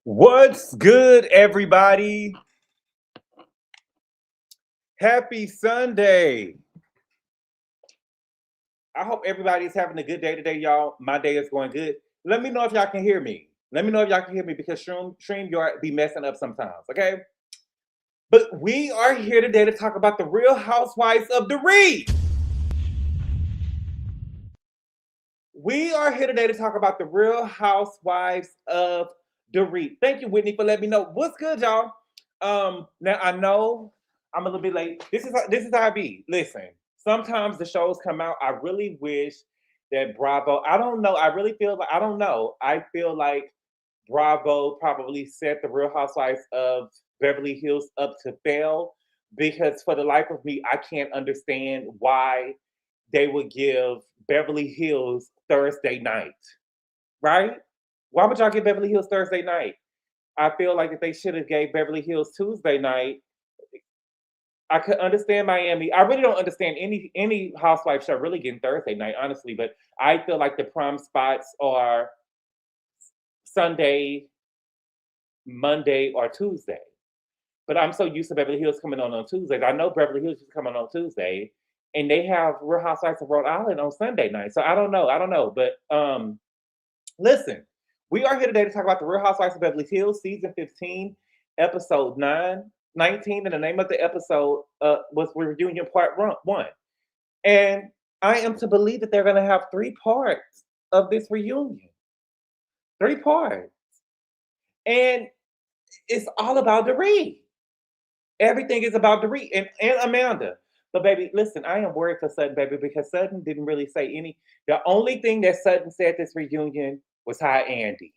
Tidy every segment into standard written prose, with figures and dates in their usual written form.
What's good, everybody? Happy Sunday. I hope everybody's having a good day today, y'all. My day is going good. Let me know if y'all can hear me. Let me know if y'all can hear me because StreamYard be messing up sometimes, okay? But we are here today to talk about the Real Housewives of Dorit. We are here today to talk about the Real Housewives of Dorit. Thank you, Whitney, for letting me know. What's good, y'all? Now I know I'm a little bit late. This is how I be. Listen, sometimes the shows come out. I really wish that Bravo. I don't know. I really feel like I don't know. I feel like Bravo probably set the Real Housewives of Beverly Hills up to fail because for the life of me, I can't understand why they would give Beverly Hills Thursday night, right? Why would y'all give Beverly Hills Thursday night? I feel like if they should have gave Beverly Hills Tuesday night, I could understand Miami. I really don't understand any housewife show really getting Thursday night, honestly. But I feel like the prime spots are Sunday, Monday, or Tuesday. But I'm so used to Beverly Hills coming on Tuesdays. I know Beverly Hills is coming on Tuesday, and they have Real Housewives of Rhode Island on Sunday night. So I don't know. I don't know. But listen, we are here today to talk about the Real Housewives of Beverly Hills, season 15, episode 19. And the name of the episode was Reunion Part 1. And I am to believe that they're going to have 3 parts of this reunion. 3 parts. And it's all about Dorit. Everything is about Dorit and Amanda. But baby, listen, I am worried for Sutton, baby, because Sutton didn't really say any. The only thing that Sutton said this reunion was hi, Andy.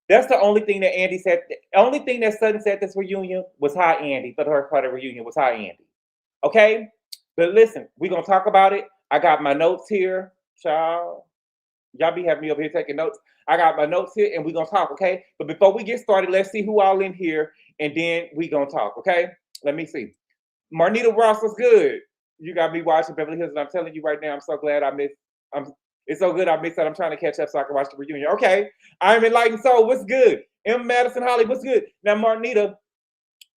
That's the only thing that Andy said. The only thing that Sutton said this reunion was hi, Andy. For her part of the reunion was hi, Andy. Okay? But listen, we're going to talk about it. I got my notes here, child. Y'all be having me over here taking notes. I got my notes here, and we're going to talk, okay? But before we get started, let's see who all in here, and then we're going to talk, okay? Let me see. Marnita Ross was good. You got me watching Beverly Hills, and I'm telling you right now, I'm so glad I missed. It's so good I missed that. I'm trying to catch up so I can watch the reunion. Okay. I'm Enlightened Soul. What's good? M. Madison Holly. What's good? Now, Marnita,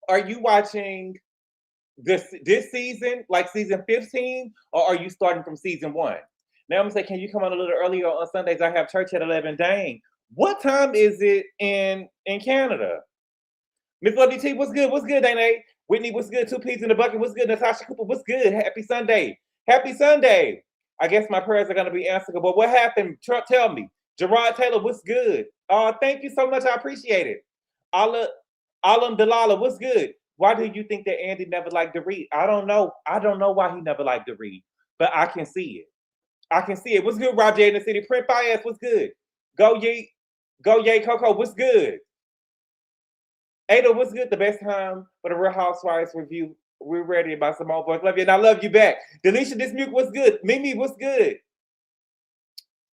are you watching this season, like season 15, or are you starting from season 1? Now I'm gonna say, can you come on a little earlier on Sundays? I have church at 11. Dang. What time is it in Canada? Miss Lovely T, what's good? What's good, Dane? Whitney, what's good? 2 peas in the bucket. What's good? Natasha Cooper, what's good? Happy Sunday. Happy Sunday. I guess my prayers are going to be answered. But what happened? Tell me. Gerard Taylor, what's good? Thank you so much. I appreciate it. Alam Dalala, what's good? Why do you think that Andy never liked Dorit? I don't know. I don't know why he never liked Dorit, but I can see it. I can see it. What's good, Roger in the city? Print Bias, what's good? Go Yay Coco, what's good? Ada, what's good? The best time for the Real Housewives review. We're ready about some more boys. Love you, and I love you back. Delisha Dismuke, what's good? Mimi, what's good?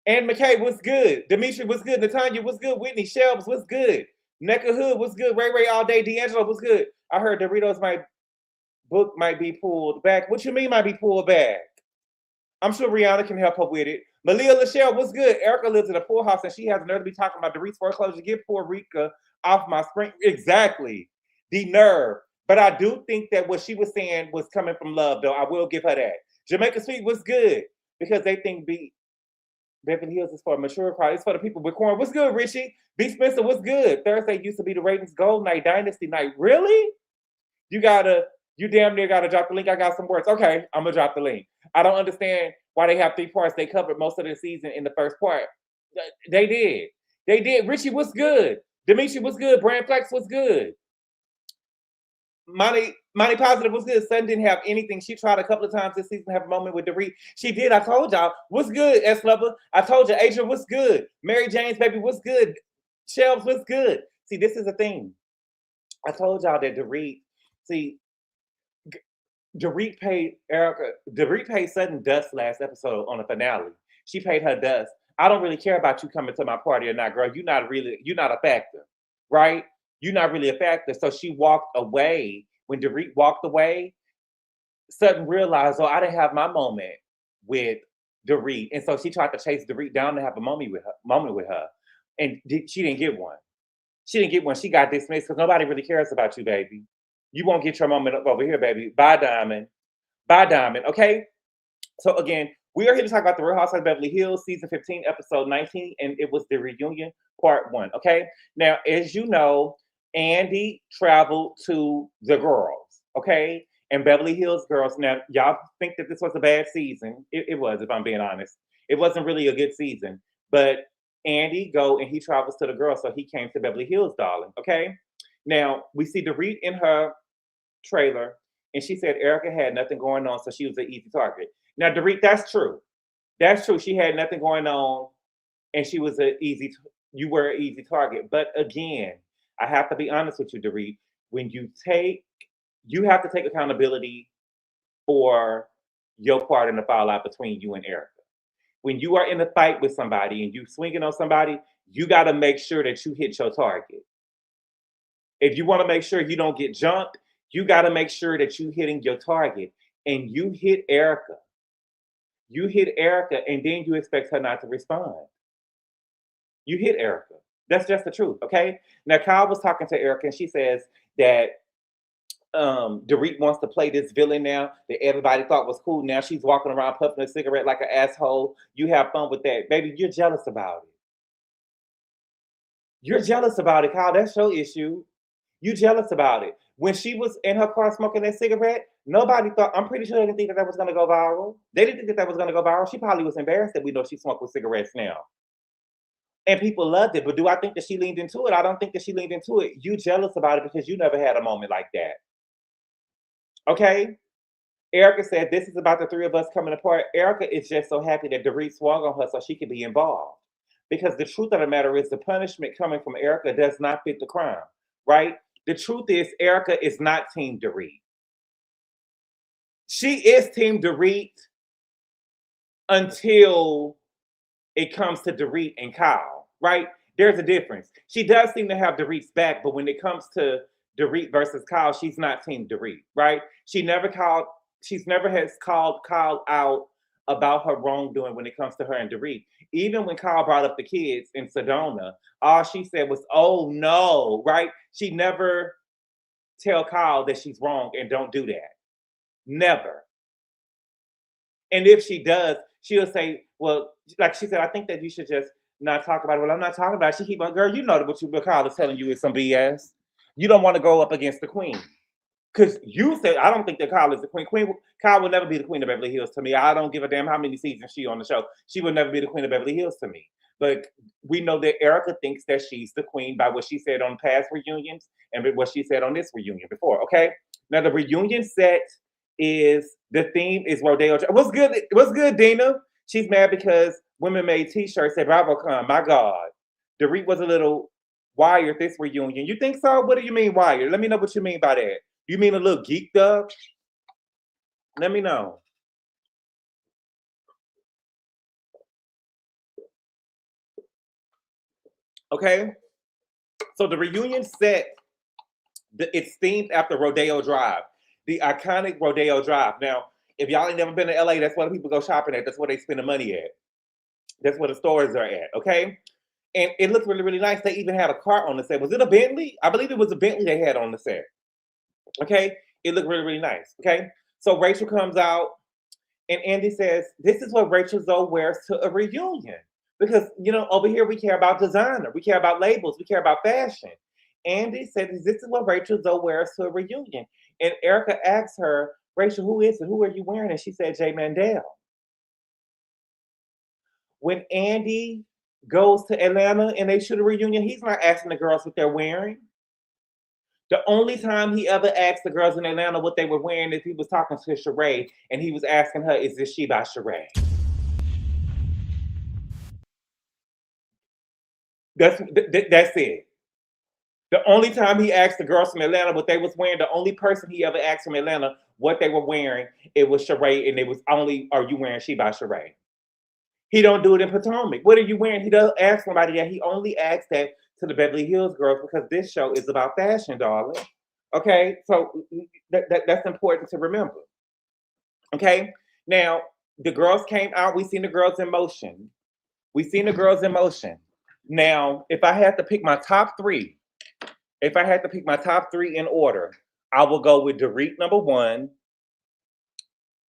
Ann McKay, what's good? Demetri, what's good? Natanya, what's good? Whitney Shelves, what's good? Necka Hood, what's good? Ray Ray all day. D'Angelo, what's good? I heard Doritos book might be pulled back. What you mean might be pulled back? I'm sure Rihanna can help her with it. Malia Lachelle, what's good? Erika lives in a poor house and she has the nerve to be talking about Dorit's foreclosure. Get poor Rika off my spring. Exactly. The nerve. But I do think that what she was saying was coming from love, though. I will give her that. Jamaica Sweet was good because they think Beverly Hills is for a mature crowd. It's for the people with corn. What's good, Richie? B. Spencer, what's good? Thursday used to be the ratings gold night, dynasty night. Really? You damn near gotta drop the link. I got some words. Okay, I'm gonna drop the link. I don't understand why they have 3 parts. They covered most of the season in the first part. They did. Richie, what's good? Demetri, what's good? Brand Flex, what's good? Money Positive was good. Sun didn't have anything. She tried a couple of times this season to have a moment with Dorit. She did. I told y'all. What's good, S Lover? I told you. Adrian, what's good? Mary Jane's baby, what's good? Shelves, what's good? See, this is the thing. I told y'all that Dorit. See, Dorit paid Sutton dust last episode on the finale. She paid her dust. I don't really care about you coming to my party or not, girl. You're not a factor, right? You're not really a factor. So she walked away. When Dorit walked away, Sutton realized, I didn't have my moment with Dorit. And so she tried to chase Dorit down to have a moment with her. and she didn't get one. She didn't get one. She got dismissed because nobody really cares about you, baby. You won't get your moment over here, baby. Bye, Diamond. Bye, Diamond. Okay. So again, we are here to talk about the Real Housewives of Beverly Hills, season 15, episode 19, and it was the reunion part 1. Okay. Now, as you know, Andy traveled to the girls. Okay. And Beverly Hills girls. Now, y'all think that this was a bad season. It was, if I'm being honest. It wasn't really a good season. But Andy go and he travels to the girls, so he came to Beverly Hills, darling. Okay. Now we see Dorit in her trailer, and she said Erika had nothing going on, so she was an easy target. Now, Dorit, that's true. That's true. She had nothing going on, and she was you were an easy target. But again, I have to be honest with you, Dorit. When you have to take accountability for your part in the fallout between you and Erika. When you are in a fight with somebody and you swinging on somebody, you got to make sure that you hit your target. If you want to make sure you don't get jumped, you got to make sure that you hitting your target. And you hit Erika. You hit Erika, and then you expect her not to respond. You hit Erika. That's just the truth, okay? Now, Kyle was talking to Erika, and she says that Dorit wants to play this villain now that everybody thought was cool. Now she's walking around puffing a cigarette like an asshole. You have fun with that. Baby, you're jealous about it. You're jealous about it, Kyle. That's your issue. You jealous about it. When she was in her car smoking that cigarette, nobody thought, I'm pretty sure they didn't think that was going to go viral. They didn't think that was going to go viral. She probably was embarrassed that we know she smoked with cigarettes now. And people loved it. But do I think that she leaned into it? I don't think that she leaned into it. You jealous about it because you never had a moment like that. Okay? Erika said, this is about the three of us coming apart. Erika is just so happy that Dorit swung on her so she could be involved. Because the truth of the matter is the punishment coming from Erika does not fit the crime, right? The truth is Erika is not Team Dorit. She is Team Dorit until it comes to Dorit and Kyle, right? There's a difference. She does seem to have Dorit's back, but when it comes to Dorit versus Kyle, she's not Team Dorit, right? She's never has called Kyle out about her wrongdoing when it comes to her and Dorit. Even when Kyle brought up the kids in Sedona, all she said was, oh no, right? She never tell Kyle that she's wrong and don't do that. Never. And if she does, she'll say, well, like she said, I think that you should just not talk about it. Well, I'm not talking about it. She keep on, girl, you know what Kyle is telling you is some BS. You don't want to go up against the queen. Because you said, I don't think that Kyle is the queen. Kyle will never be the queen of Beverly Hills to me. I don't give a damn how many seasons she on the show. She will never be the queen of Beverly Hills to me. But we know that Erika thinks that she's the queen by what she said on past reunions and what she said on this reunion before, okay? Now, the reunion set the theme is Rodeo. What's good? What's good, Dina? She's mad because women made t-shirts say BravoCon. My God. Dorit was a little wired this reunion. You think so? What do you mean wired? Let me know what you mean by that. You mean a little geeked up? Let me know. Okay. So the reunion set, it's themed after Rodeo Drive, the iconic Rodeo Drive. Now, if y'all ain't never been to LA, that's where people go shopping at. That's where they spend the money at. That's where the stores are at. Okay. And it looked really, really nice. They even had a car on the set. Was it a Bentley? I believe it was a Bentley they had on the set. Okay. It looked really, really nice. Okay. So Rachel comes out and Andy says, this is what Rachel Zoe wears to a reunion. Because, you know, over here we care about designer. We care about labels. We care about fashion. Andy said, this is what Rachel Zoe wears to a reunion. And Erika asks her, Rachel, who is it? Who are you wearing? And she said, Jay Mandel. When Andy goes to Atlanta and they shoot a reunion, he's not asking the girls what they're wearing. The only time he ever asked the girls in Atlanta what they were wearing is he was talking to Sheree and he was asking her, is this she by Sheree? That's it. The only time he asked the girls from Atlanta what they was wearing, the only person he ever asked from Atlanta what they were wearing, it was Sheree, and it was only, are you wearing she by Sheree? He don't do it in Potomac. What are you wearing? He doesn't ask somebody that. He only asks that to the Beverly Hills girls because this show is about fashion, darling. Okay, so that's important to remember. Okay, now the girls came out. We seen the girls in motion. We seen the girls in motion. Now, if I had to pick my top three, in order, I will go with Dorit number one,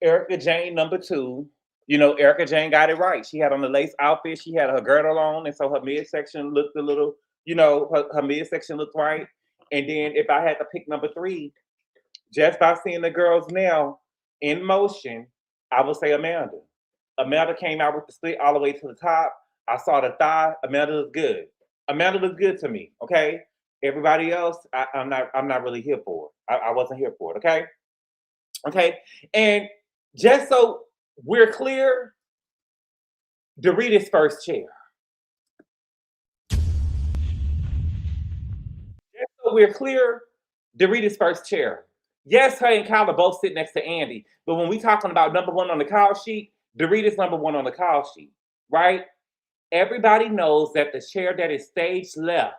Erika Jane number two. You know, Erika Jane got it right. She had on the lace outfit. She had her girdle on, and so her midsection looked a little, her midsection looked right. And then if I had to pick number three, just by seeing the girls now in motion, I would say Amanda. Amanda came out with the slit all the way to the top. I saw the thigh. Amanda looked good. Amanda looked good to me. Okay. Everybody else, I'm not really here for it. I wasn't here for it. Okay. Okay. And just so we're clear, Dorita's first chair. Just so we're clear, Dorita's first chair. Yes, her and Kyle are both sitting next to Andy, but when we talking about number one on the call sheet, Dorita's number one on the call sheet, right? Everybody knows that the chair that is stage left,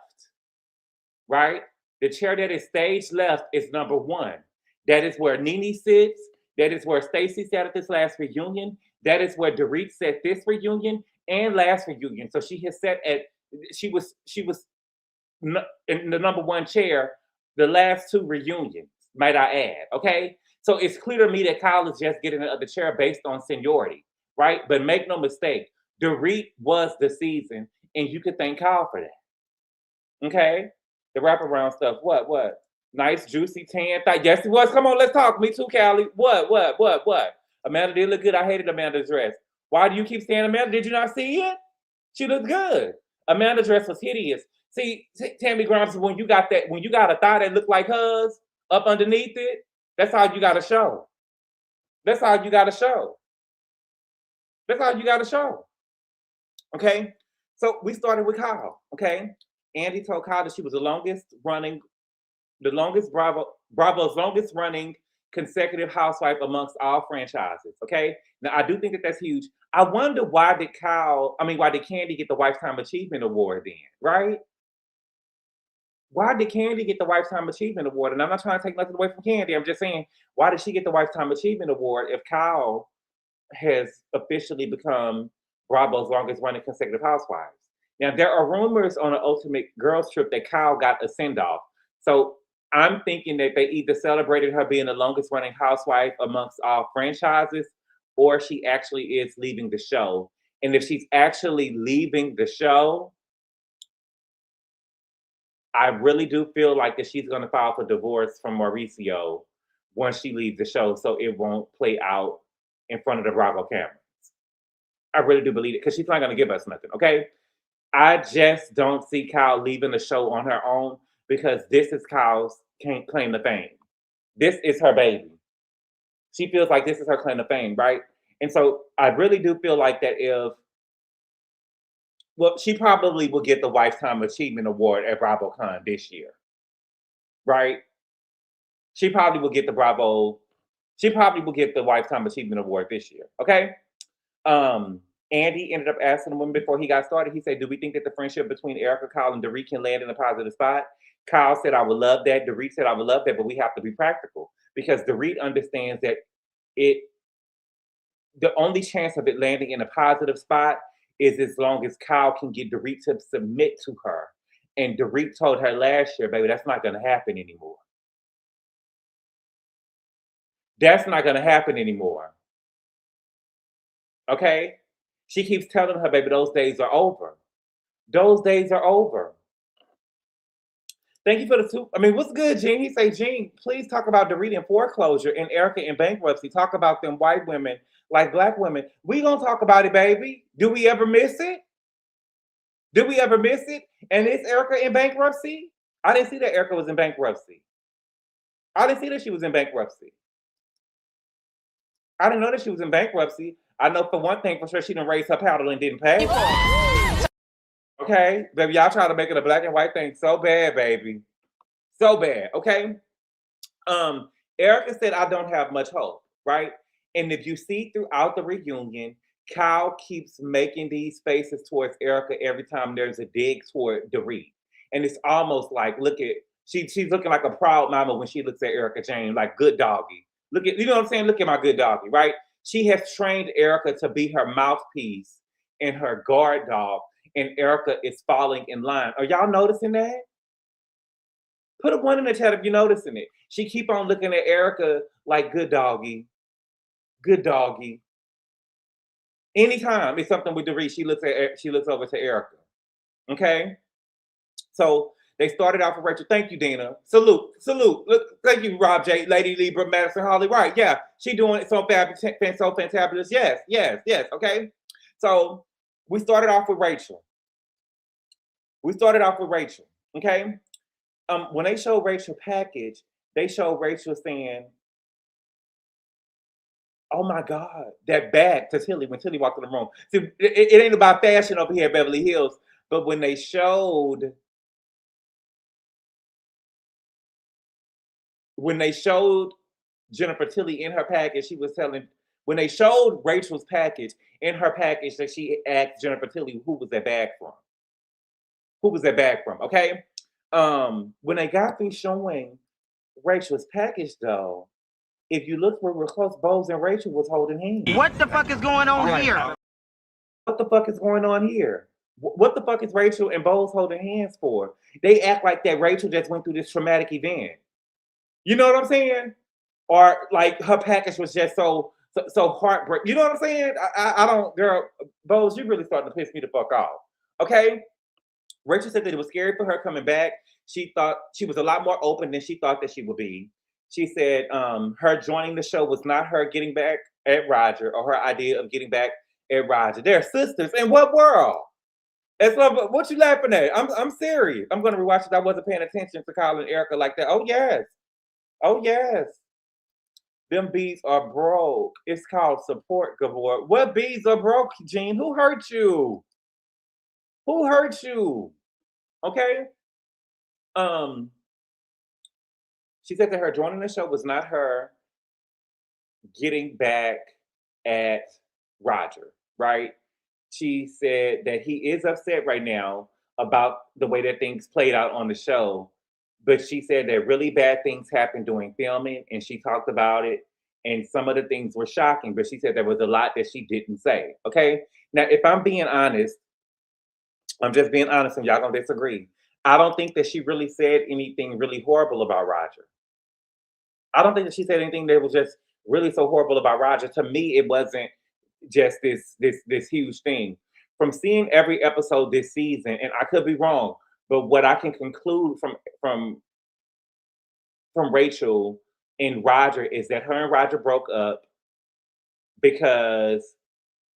right? The chair that is stage left is number one. That is where Nene sits. That is where Stacy sat at this last reunion. That is where Dorit sat this reunion and last reunion. So she was in the number one chair the last two reunions, might I add, okay? So it's clear to me that Kyle is just getting the other chair based on seniority, right? But make no mistake, Dorit was the season, and you could thank Kyle for that, okay? The wraparound stuff, what? Nice, juicy tan thigh. Yes, it was. Come on, let's talk. Me too, Callie. What? Amanda did look good. I hated Amanda's dress. Why do you keep saying Amanda? Did you not see it? She looked good. Amanda's dress was hideous. See, Tammy Grimes, when you got a thigh that looked like hers up underneath it, that's how you got to show. That's how you got to show. That's how you got to show. Okay? So we started with Kyle, okay? Andy told Kyle that she was Bravo's longest running consecutive housewife amongst all franchises. Okay. Now I do think that that's huge. I wonder why did Candy get the Lifetime Achievement Award then, right? Why did Candy get the Lifetime Achievement Award? And I'm not trying to take nothing away from Candy. I'm just saying, why did she get the Lifetime Achievement Award if Kyle has officially become Bravo's longest running consecutive housewives? Now, there are rumors on an Ultimate Girls Trip that Kyle got a send-off. So I'm thinking that they either celebrated her being the longest running housewife amongst all franchises, or she actually is leaving the show. And if she's actually leaving the show, I really do feel like that she's going to file for divorce from Mauricio once she leaves the show, so it won't play out in front of the Bravo cameras. I really do believe it, because she's not going to give us nothing, okay? I just don't see Kyle leaving the show on her own, because this is Kyle's claim to fame. This is her baby. She feels like this is her claim to fame, right? And so I really do feel like that she probably will get the Lifetime Achievement Award at BravoCon this year, right? She probably will get the Lifetime Achievement Award this year, okay? Andy ended up asking the woman before he got started. He said, do we think that the friendship between Erika, Kyle, and Dorit can land in a positive spot? Kyle said, I would love that. Dorit said, I would love that, but we have to be practical, because Dorit understands that the only chance of it landing in a positive spot is as long as Kyle can get Dorit to submit to her. And Dorit told her last year, baby, that's not going to happen anymore. That's not going to happen anymore. Okay? She keeps telling her, baby, those days are over. Those days are over. Thank you for the two. I mean, what's good, Gene? He say, Gene, please talk about Dorit in foreclosure and Erika in bankruptcy. Talk about them white women like black women. We gonna talk about it, baby. Do we ever miss it? Did we ever miss it? And is Erika in bankruptcy? I didn't see that Erika was in bankruptcy. I didn't see that she was in bankruptcy. I didn't know that she was in bankruptcy. I know for one thing for sure she didn't raise her paddle and didn't pay. Okay, baby, y'all try to make it a black and white thing so bad, baby. So bad, okay? Erika said, I don't have much hope, right? And if you see throughout the reunion, Kyle keeps making these faces towards Erika every time there's a dig toward Dorit. And it's almost like, she's looking like a proud mama when she looks at Erika Jane, like good doggy. You know what I'm saying? Look at my good doggy, right? She has trained Erika to be her mouthpiece and her guard dog. and Erika is falling in line. Are y'all noticing that? Put a 1 in the chat if you're noticing it. She keep on looking at Erika like good doggy, good doggy. Anytime it's something with Dorit, she looks over to Erika. Okay, so they started off with Rachel. Thank you, Dina. Salute, salute. Look, thank you, Rob J, Lady Libra, Madison Holly. Right, yeah, she doing it so fabulous, so fantabulous. Yes, yes, yes. Okay, so we started off with Rachel. Okay, when they showed Rachel package, they showed Rachel saying, "Oh my God, that bag," to Tilly when Tilly walked in the room. See, it ain't about fashion over here at Beverly Hills, but when they showed Jennifer Tilly in her package, she was telling when they showed Rachel's package in her package that she asked Jennifer Tilly who was that bag from. Who was that bag from? Okay. When they got through showing Rachel's package though, if you look where we're close, Bose and Rachel was holding hands. What the fuck is going on here? What the fuck is going on here? What the fuck is Rachel and Bose holding hands for? They act like that Rachel just went through this traumatic event. You know what I'm saying? Or like her package was just so heartbreak. You know what I'm saying? I don't, girl, Bose, you really starting to piss me the fuck off. Okay. Rachel said that it was scary for her coming back. She thought she was a lot more open than she thought that she would be. She said her joining the show was not her getting back at Roger or her idea of getting back at Roger. They're sisters. In what world? It's like, what you laughing at? I'm serious. I'm gonna rewatch it. I wasn't paying attention to Kyle and Erika like that. Oh yes. Oh yes. Them bees are broke. It's called support, Gabor. What bees are broke, Jean? Who hurt you? Who hurt you? Okay. She said that her joining the show was not her getting back at Roger, right? She said that he is upset right now about the way that things played out on the show. But she said that really bad things happened during filming, and she talked about it. And some of the things were shocking, but she said there was a lot that she didn't say. Okay. Now, if I'm being honest, I'm just being honest, and y'all gonna disagree. I don't think that she really said anything really horrible about Roger. I don't think that she said anything that was just really so horrible about Roger. To me, it wasn't just this huge thing. From seeing every episode this season, and I could be wrong, but what I can conclude from Rachel and Roger is that her and Roger broke up because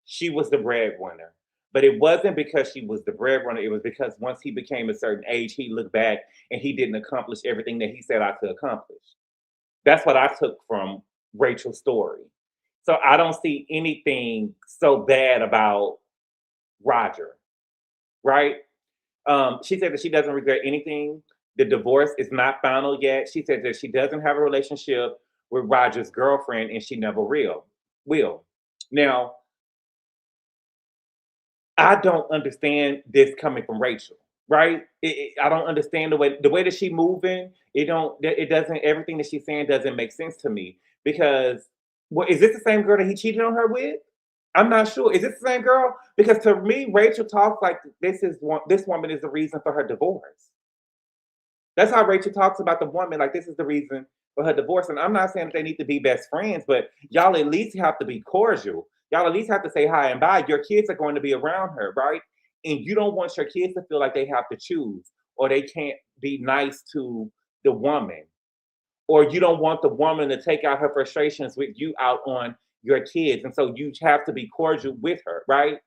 she was the breadwinner. But it wasn't because she was the breadwinner. It was because once he became a certain age, he looked back and he didn't accomplish everything that he set out to accomplish. That's what I took from Rachel's story. So I don't see anything so bad about Roger, right? She said that she doesn't regret anything. The divorce is not final yet. She said that she doesn't have a relationship with Roger's girlfriend and she never will. Now, I don't understand this coming from Rachel, right? I don't understand the way that she moving. It doesn't. Everything that she's saying doesn't make sense to me because, well, is this the same girl that he cheated on her with? I'm not sure. Is this the same girl? Because to me, Rachel talks like this woman is the reason for her divorce. That's how Rachel talks about the woman, like this is the reason for her divorce. And I'm not saying that they need to be best friends, but y'all at least have to be cordial. Y'all at least have to say hi and bye. Your kids are going to be around her, right? And you don't want your kids to feel like they have to choose or they can't be nice to the woman. Or you don't want the woman to take out her frustrations with you out on your kids. And so you have to be cordial with her, right?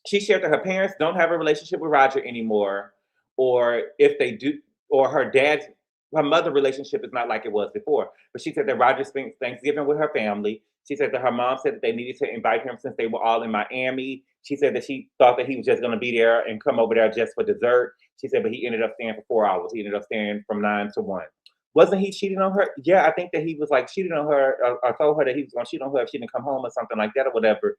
She shared that her parents don't have a relationship with Roger anymore, or if they do, or her mother relationship is not like it was before. But she said that Roger spent Thanksgiving with her family. She said that her mom said that they needed to invite him since they were all in Miami. She said that she thought that he was just going to be there and come over there just for dessert. She said, but he ended up staying for 4 hours. He ended up staying from 9 to 1. Wasn't he cheating on her? Yeah, I think that he was like cheating on her or told her that he was going to cheat on her if she didn't come home or something like that or whatever.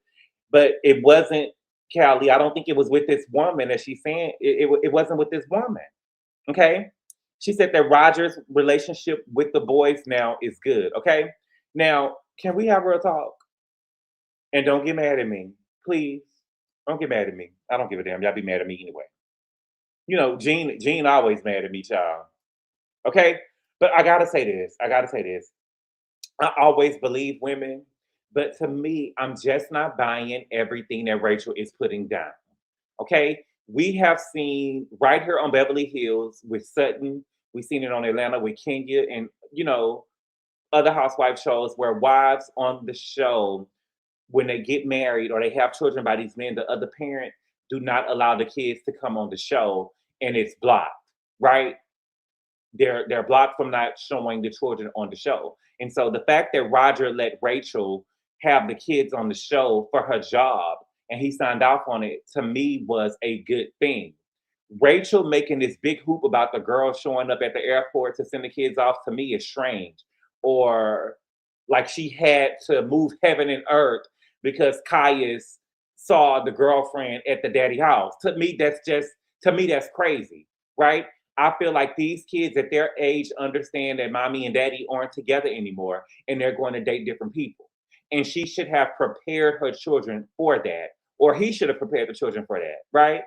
But it wasn't, Callie. I don't think it was with this woman that she's saying. It wasn't with this woman. Okay. She said that Roger's relationship with the boys now is good. Okay. Now, can we have real talk? And don't get mad at me. Please. Don't get mad at me. I don't give a damn. Y'all be mad at me anyway. You know, Gene always mad at me, child. Okay? But I gotta say this. I gotta say this. I always believe women, but to me, I'm just not buying everything that Rachel is putting down. Okay? We have seen right here on Beverly Hills with Sutton, we've seen it on Atlanta with Kenya, and other housewife shows where wives on the show, when they get married or they have children by these men, the other parent do not allow the kids to come on the show, and it's blocked, right? They're blocked from not showing the children on the show. And so the fact that Roger let Rachel have the kids on the show for her job and he signed off on it, to me, was a good thing. Rachel making this big hoop about the girl showing up at the airport to send the kids off, to me, is strange. Or like she had to move heaven and earth because Caius saw the girlfriend at the daddy house. To me that's crazy, right? I feel like these kids at their age understand that mommy and daddy aren't together anymore and they're going to date different people. And she should have prepared her children for that, or he should have prepared the children for that, right?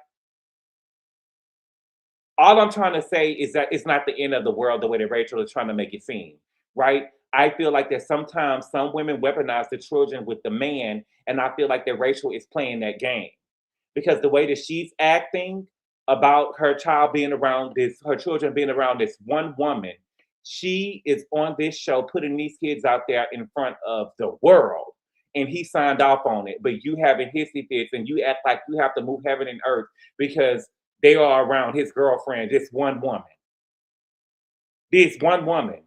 All I'm trying to say is that it's not the end of the world the way that Rachel is trying to make it seem, right? I feel like that sometimes some women weaponize the children with the man, and I feel like that Rachel is playing that game because the way that she's acting about her children being around this one woman, she is on this show putting these kids out there in front of the world. And he signed off on it, but you having hissy fits and you act like you have to move heaven and earth because they are around his girlfriend, this one woman. This one woman.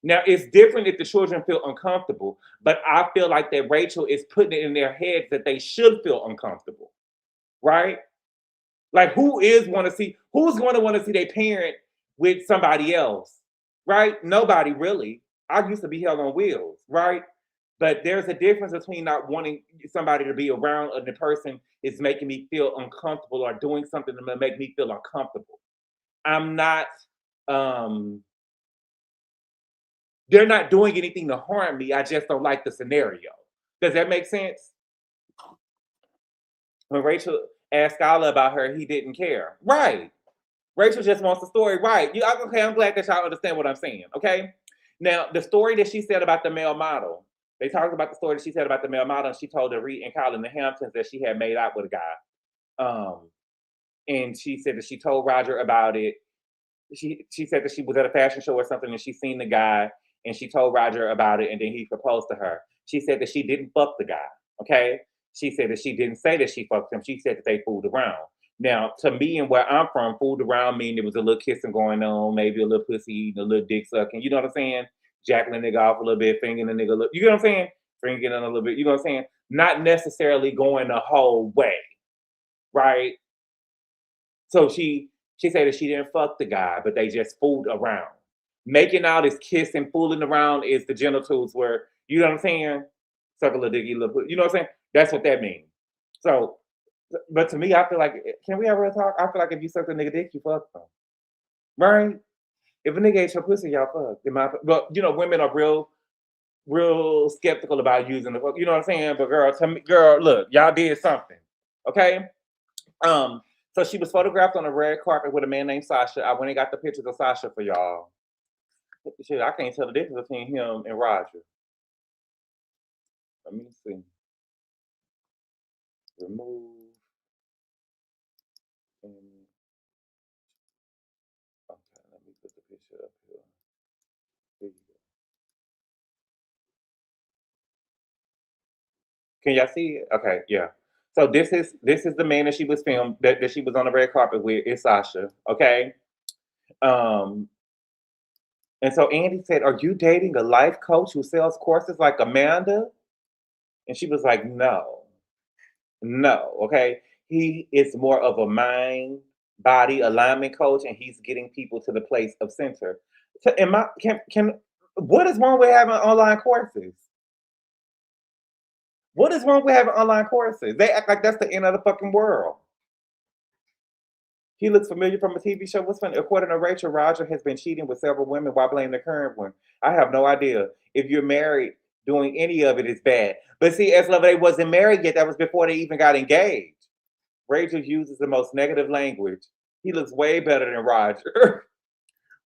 Now, it's different if the children feel uncomfortable, but I feel like that Rachel is putting it in their heads that they should feel uncomfortable, right? Like, who's going to want to see their parent with somebody else, right? Nobody really. I used to be hell on wheels, right? But there's a difference between not wanting somebody to be around and the person is making me feel uncomfortable or doing something to make me feel uncomfortable. I'm not, they're not doing anything to harm me. I just don't like the scenario. Does that make sense? When Rachel asked Skylar about her, he didn't care. Right. Rachel just wants the story right. Okay, I'm glad that y'all understand what I'm saying. Okay. Now, the story that she said about the male model, they talked about the story that she said about the male model, and she told Dorit and Kyle in the Hamptons that she had made out with a guy. And she said that she told Roger about it. She said that she was at a fashion show or something and she seen the guy and she told Roger about it and then he proposed to her. She said that she didn't fuck the guy. Okay. She said that she didn't say that she fucked him. She said that they fooled around. Now, to me and where I'm from, fooled around mean there was a little kissing going on, maybe a little pussy eating, a little dick sucking. You know what I'm saying? Jacking the nigga off a little bit, fingering the nigga. You know what I'm saying? Fingering a little bit. You know what I'm saying? Not necessarily going the whole way, right? So she said that she didn't fuck the guy, but they just fooled around. Making out is kissing, fooling around is the genitals where, you know what I'm saying? Suck a little diggy, little, you know what I'm saying? That's what that means. So, but to me, I feel like, can we have a real talk? I feel like if you suck a nigga dick, you fuck them. Right? If a nigga ate your pussy, y'all fuck. But, women are real skeptical about using the fuck, you know what I'm saying? But girl, look, y'all did something. Okay? So she was photographed on a red carpet with a man named Sasha. I went and got the pictures of Sasha for y'all. Shit, I can't tell the difference between him and Roger. Let me see. Remove. Okay, let me put the picture up here. There you go. Can y'all see it? Okay, yeah. So this is the man that she was filmed that she was on the red carpet with. Is Sasha. Okay. And so Andy said, "Are you dating a life coach who sells courses like Amanda?" And she was like, "No. No, okay. He is more of a mind body alignment coach, and he's getting people to the place of center. So, can what is wrong with having online courses? What is wrong with having online courses? They act like that's the end of the fucking world. He looks familiar from a TV show. What's funny? According to Rachel, Roger has been cheating with several women while blaming the current one. I have no idea. If you're married, Doing any of it is bad. But see, as they wasn't married yet. That was before they even got engaged. Rachel uses the most negative language. He looks way better than Roger.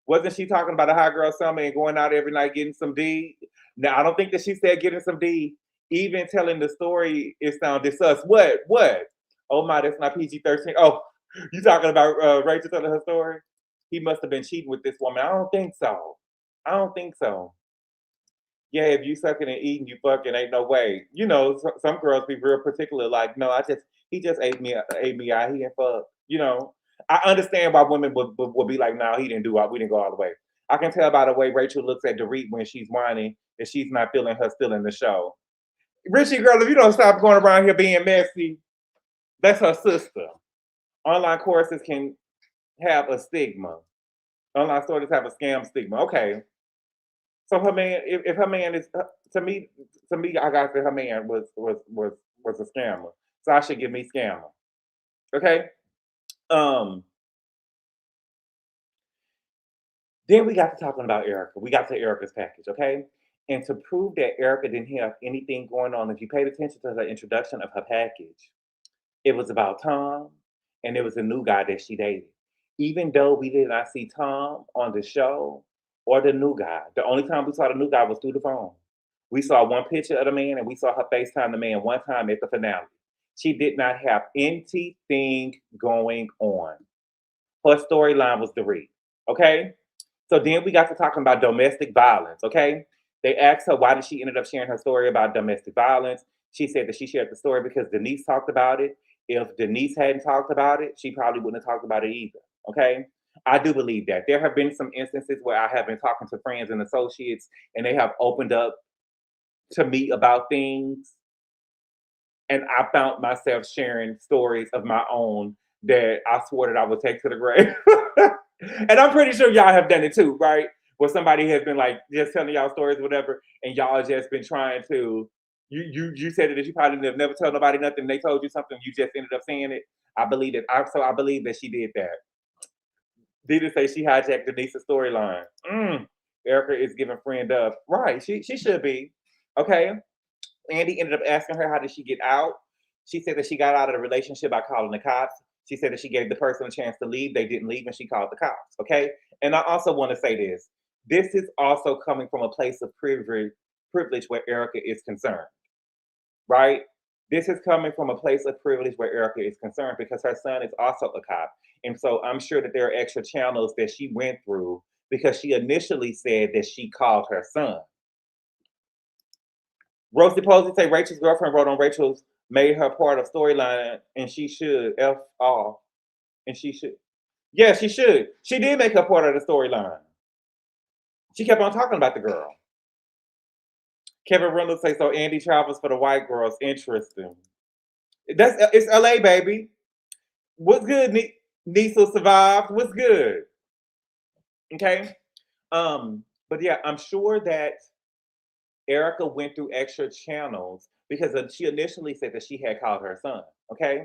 Wasn't she talking about a hot girl summer and going out every night getting some D? Now, I don't think that she said getting some D. Even telling the story, it sounded sus. What? What? Oh my, that's not PG-13. Oh, you talking about Rachel telling her story? He must have been cheating with this woman. I don't think so. I don't think so. Yeah, if you sucking and eating, you fucking ain't no way. You know, some girls be real particular. Like, no, he just ate me out. He didn't fuck. You know, I understand why women would be like, no, he didn't do all. We didn't go all the way. I can tell by the way Rachel looks at Dorit when she's whining that she's not feeling her still in the show. Richie girl, if you don't stop going around here being messy, that's her sister. Online courses can have a stigma. Online stories have a scam stigma. Okay. So her man, if her man is to me, I got that her man was a scammer. So I should give me scammer. Okay. Then we got to talking about Erika. We got to Erika's package, okay? And to prove that Erika didn't have anything going on, if you paid attention to the introduction of her package, it was about Tom and it was a new guy that she dated. Even though we did not see Tom on the show or the new guy, the only time we saw the new guy was through the phone. We saw one picture of the man and we saw her FaceTime the man one time at the finale. She did not have anything going on. Her storyline was Dorit, okay? So then we got to talking about domestic violence, okay? They asked her why did she ended up sharing her story about domestic violence. She said that she shared the story because Denise talked about it. If Denise hadn't talked about it, she probably wouldn't have talked about it either, okay? I do believe that. There have been some instances where I have been talking to friends and associates and they have opened up to me about things and I found myself sharing stories of my own that I swore that I would take to the grave. And I'm pretty sure y'all have done it too, right? Where somebody has been like just telling y'all stories, whatever, and y'all just been trying to. You said that you probably have never told nobody nothing. They told you something, you just ended up saying it. I believe that. I believe that she did that. Did say she hijacked Denise's storyline? Erika is giving friend up. Right? She should be. Okay. Andy ended up asking her how did she get out. She said that she got out of the relationship by calling the cops. She said that she gave the person a chance to leave. They didn't leave and she called the cops. Okay. And I also want to say this. This is also coming from a place of privilege where Erika is concerned. Right? This is coming from a place of privilege where Erika is concerned because her son is also a cop. And so I'm sure that there are extra channels that she went through because she initially said that she called her son. Rosie Posey say Rachel's girlfriend wrote on Rachel's made her part of storyline and she should F off. And she should. Yeah, she should. She did make her part of the storyline. She kept on talking about the girl. Kevin Reynolds say so Andy travels for the white girls. Interesting. It's LA, baby. What's good? Nisa survived. What's good? Okay. But yeah, I'm sure that Erika went through extra channels because she initially said that she had called her son. Okay.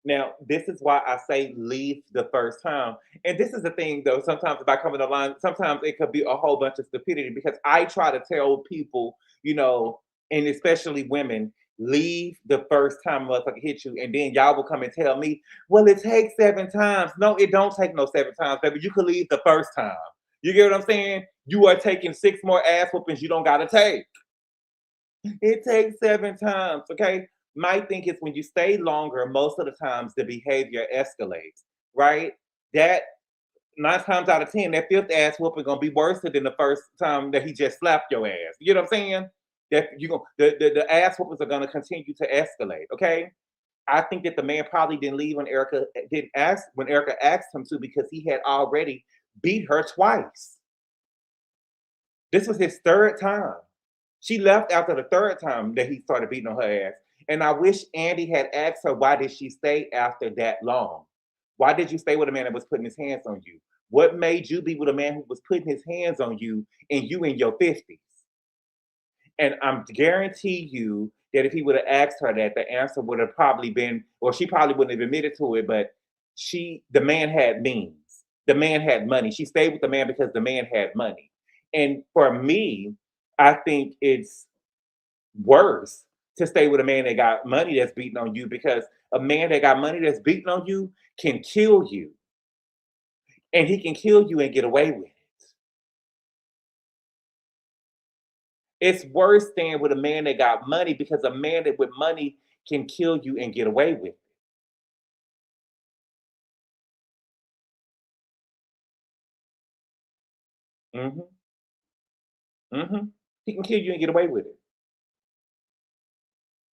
Now, this is why I say leave the first time. And this is the thing, though, sometimes if I come in the line, sometimes it could be a whole bunch of stupidity because I try to tell people, you know, and especially women, leave the first time a motherfucker hit you. And then y'all will come and tell me, well, it takes 7 times. No, it don't take no 7 times, baby. You could leave the first time. You get what I'm saying? You are taking 6 more ass whoopings you don't got to take. It takes 7 times, okay? My thing is when you stay longer, most of the times the behavior escalates, right? That 9 times out of 10, that 5th ass whooping gonna be worse than the first time that he just slapped your ass. You know what I'm saying? That you gonna the ass whoopings are gonna continue to escalate. Okay. I think that the man probably didn't leave when Erika asked him to because he had already beat her twice. This was his 3rd time. She left after the 3rd time that he started beating on her ass. And I wish Andy had asked her, why did she stay after that long? Why did you stay with a man that was putting his hands on you? What made you be with a man who was putting his hands on you and you in your 50s? And I'm guarantee you that if he would have asked her that, the answer would have probably been, or she probably wouldn't have admitted to it, but the man had means. The man had money. She stayed with the man because the man had money. And for me, I think it's worse to stay with a man that got money that's beating on you, because a man that got money that's beating on you can kill you. And he can kill you and get away with it. It's worse staying with a man that got money, because a man that with money can kill you and get away with it. Mhm. Mhm. He can kill you and get away with it.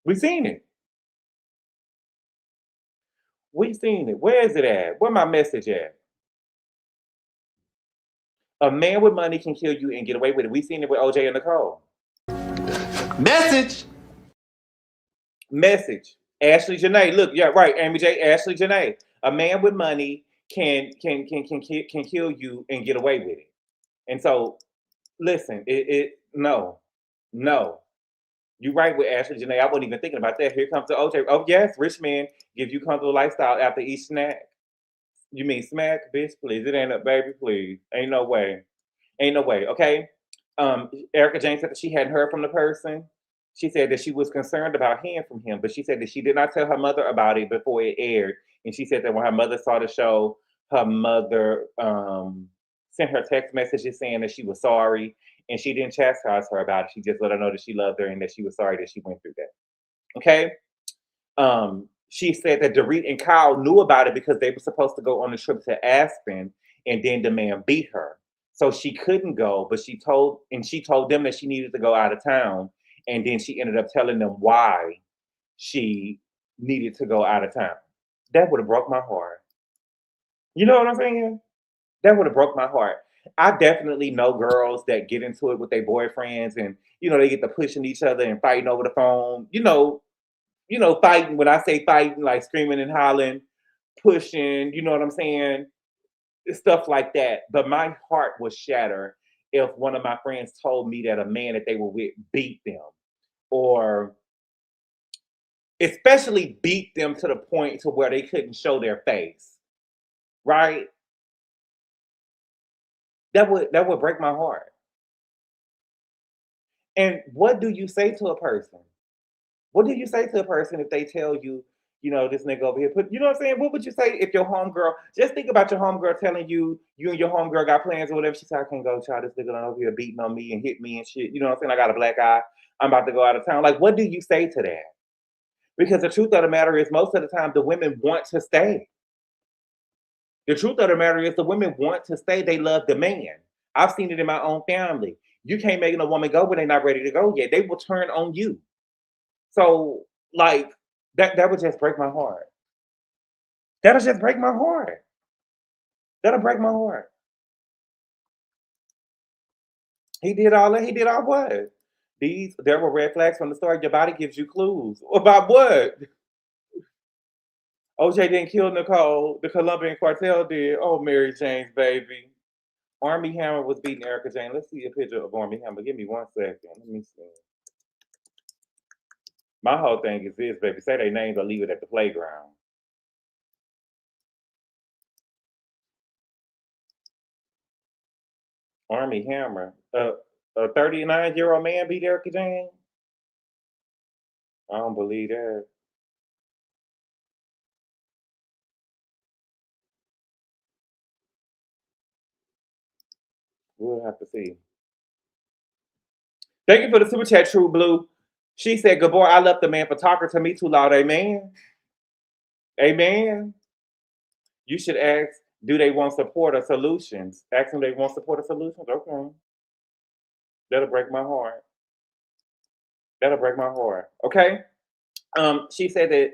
We seen it. We seen it. Where is it at? Where my message at? A man with money can kill you and get away with it. We seen it with OJ and Nicole. Message. Message. Ashley Janae. Look, yeah, right. Amy J. Ashley Janae. A man with money can kill you and get away with it. And so, listen. No, no. You're right with Ashley Janae. I wasn't even thinking about that. Here comes the OJ. Oh yes, rich men give you comfortable lifestyle after each snack. You mean smack, bitch? Please, it ain't a baby. Please, ain't no way. Ain't no way. Okay. Erika Jane said that she hadn't heard from the person. She said that she was concerned about hearing from him, but she said that she did not tell her mother about it before it aired. And she said that when her mother saw the show, her mother sent her text messages saying that she was sorry, and she didn't chastise her about it. She just let her know that she loved her and that she was sorry that she went through that. Okay. She said that Dorit and Kyle knew about it because they were supposed to go on a trip to Aspen, and then the man beat her. So she couldn't go, but she told them that she needed to go out of town. And then she ended up telling them why she needed to go out of town. That would have broke my heart. You know what I'm saying? That would have broke my heart. I definitely know girls that get into it with their boyfriends, and they get to pushing each other and fighting over the phone. Fighting. When I say fighting, like screaming and hollering, pushing. You know what I'm saying? Stuff like that. But my heart was shattered if one of my friends told me that a man that they were with beat them, or especially beat them to the point to where they couldn't show their face. Right? That would break my heart. And what do you say to a person? What do you say to a person if they tell you, this nigga over here put, you know what I'm saying? What would you say if your homegirl, just think about your homegirl telling you, you and your homegirl got plans or whatever. She said, I can't go, child. This nigga over here beating on me and hit me and shit. You know what I'm saying? I got a black eye. I'm about to go out of town. Like, what do you say to that? Because the truth of the matter is, most of the time, the women want to stay. The truth of the matter is, the women want to stay. They love the man. I've seen it in my own family. You can't make a woman go when they're not ready to go yet. They will turn on you. So, like, that would just break my heart. That'll just break my heart. That'll break my heart. He did all that. He did all what? There were red flags from the start. Your body gives you clues. About what? OJ didn't kill Nicole. The Colombian cartel did. Oh, Mary Jane's baby. Army Hammer was beating Erika Jane. Let's see a picture of Army Hammer. Give me 1 second. Let me see. My whole thing is this, baby. Say their names or leave it at the playground. Army Hammer. A 39-year-old man beat Erika Jane? I don't believe that. We'll have to see. Thank you for the super chat, True Blue. She said, Gabor, I left the man for talking to me too loud. Amen. Amen. You should ask, do they want support or solutions? Ask them they want support or solutions? Okay. That'll break my heart. That'll break my heart. Okay. She said that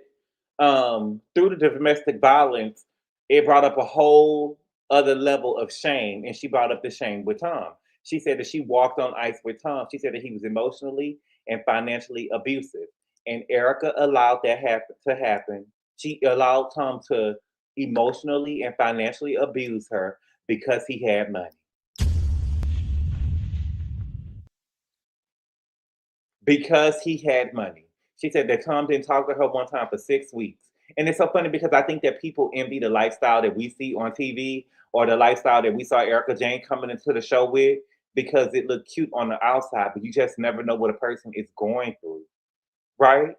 through the domestic violence, it brought up a whole other level of shame, and she brought up the shame with Tom. She said that she walked on ice with Tom. She said that he was emotionally and financially abusive, and Erika allowed that to happen. She allowed Tom to emotionally and financially abuse her because he had money. Because he had money. She said that Tom didn't talk to her one time for 6 weeks. And it's so funny because I think that people envy the lifestyle that we see on TV, or the lifestyle that we saw Erika Jane coming into the show with. because it looked cute on the outside, but you just never know what a person is going through, right?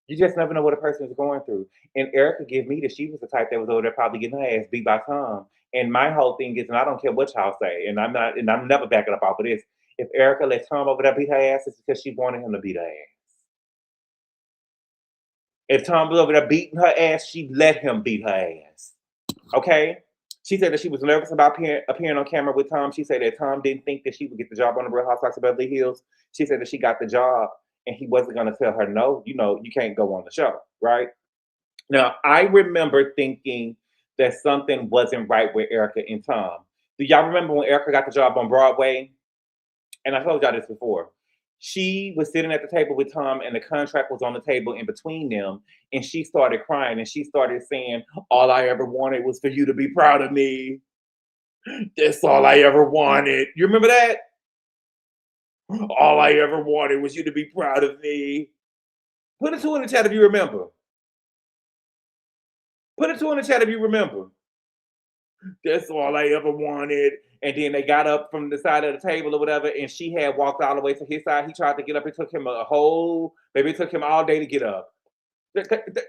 You just never know what a person is going through. And Erica gave me that she was the type that was over there probably getting her ass beat by Tom. And my whole thing is, and I don't care what y'all say, and I'm never backing up off of this. If Erica let Tom over there beat her ass, it's because she wanted him to beat her ass. If Tom was over there beating her ass, she let him beat her ass. Okay? She said that she was nervous about appearing on camera with Tom. She said that Tom didn't think that she would get the job on the Real Housewives of Beverly Hills. She said that she got the job and he wasn't going to tell her, no, you can't go on the show, right? Now, I remember thinking that something wasn't right with Erika and Tom. Do y'all remember when Erika got the job on Broadway? And I told y'all this before. She was sitting at the table with Tom and the contract was on the table in between them. And she started crying and she started saying, all I ever wanted was for you to be proud of me. That's all I ever wanted. You remember that? All I ever wanted was you to be proud of me. Put a 2 in the chat if you remember. Put a 2 in the chat if you remember. That's all I ever wanted. And then they got up from the side of the table or whatever, and she had walked all the way to his side. He tried to get up. It took him it took him all day to get up.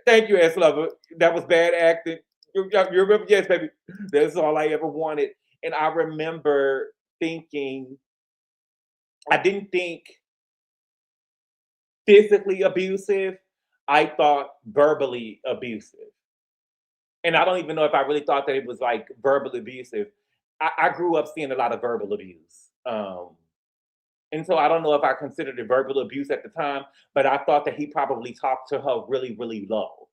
Thank you, S Lover. That was bad acting. You remember? Yes, baby. That's all I ever wanted. And I remember thinking, I didn't think physically abusive. I thought verbally abusive. And I don't even know if I really thought that it was like verbally abusive. I grew up seeing a lot of verbal abuse. And so I don't know if I considered it verbal abuse at the time, but I thought that he probably talked to her really, really low.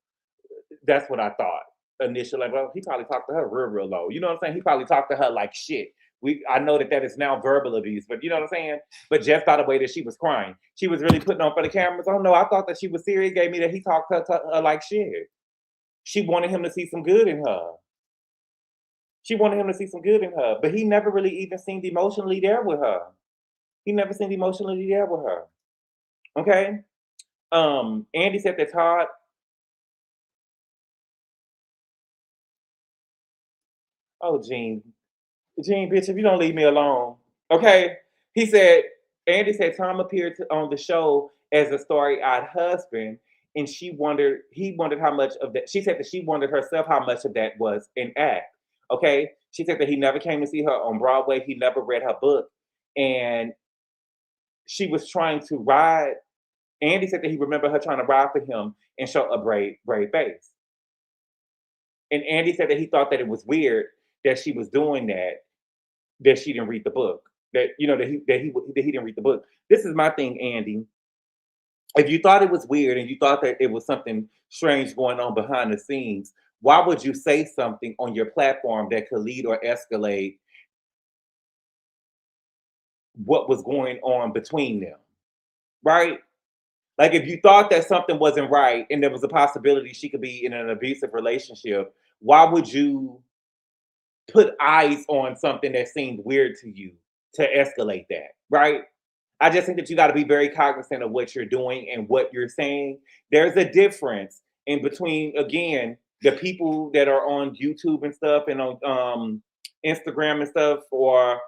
That's what I thought initially. Like, well, he probably talked to her real, real low. You know what I'm saying? He probably talked to her like shit. I know that is now verbal abuse, but you know what I'm saying? But just by the way that she was crying, she was really putting on for the cameras. Oh no, I thought that she was serious. Gave me that he talked to her like shit. She wanted him to see some good in her. She wanted him to see some good in her, but he never really even seemed emotionally there with her. He never seemed emotionally there with her. Okay? Andy said that Todd. Oh, Gene, bitch, if you don't leave me alone. Okay? Andy said Tom appeared on the show as a starry-eyed husband, and he wondered how much of that, she said that she wondered herself how much of that was an act. Okay? She said that he never came to see her on Broadway. He never read her book. And she was trying to ride. Andy said that he remembered her trying to ride for him and show a brave face. And Andy said that he thought that it was weird that she was doing that she didn't read the book. That he didn't read the book. This is my thing, Andy. If you thought it was weird and you thought that it was something strange going on behind the scenes, why would you say something on your platform that could lead or escalate what was going on between them? Right? Like if you thought that something wasn't right and there was a possibility she could be in an abusive relationship, why would you put eyes on something that seemed weird to you to escalate that? Right? I just think that you got to be very cognizant of what you're doing and what you're saying. There's a difference in between, again, the people that are on YouTube and stuff and on Instagram and stuff or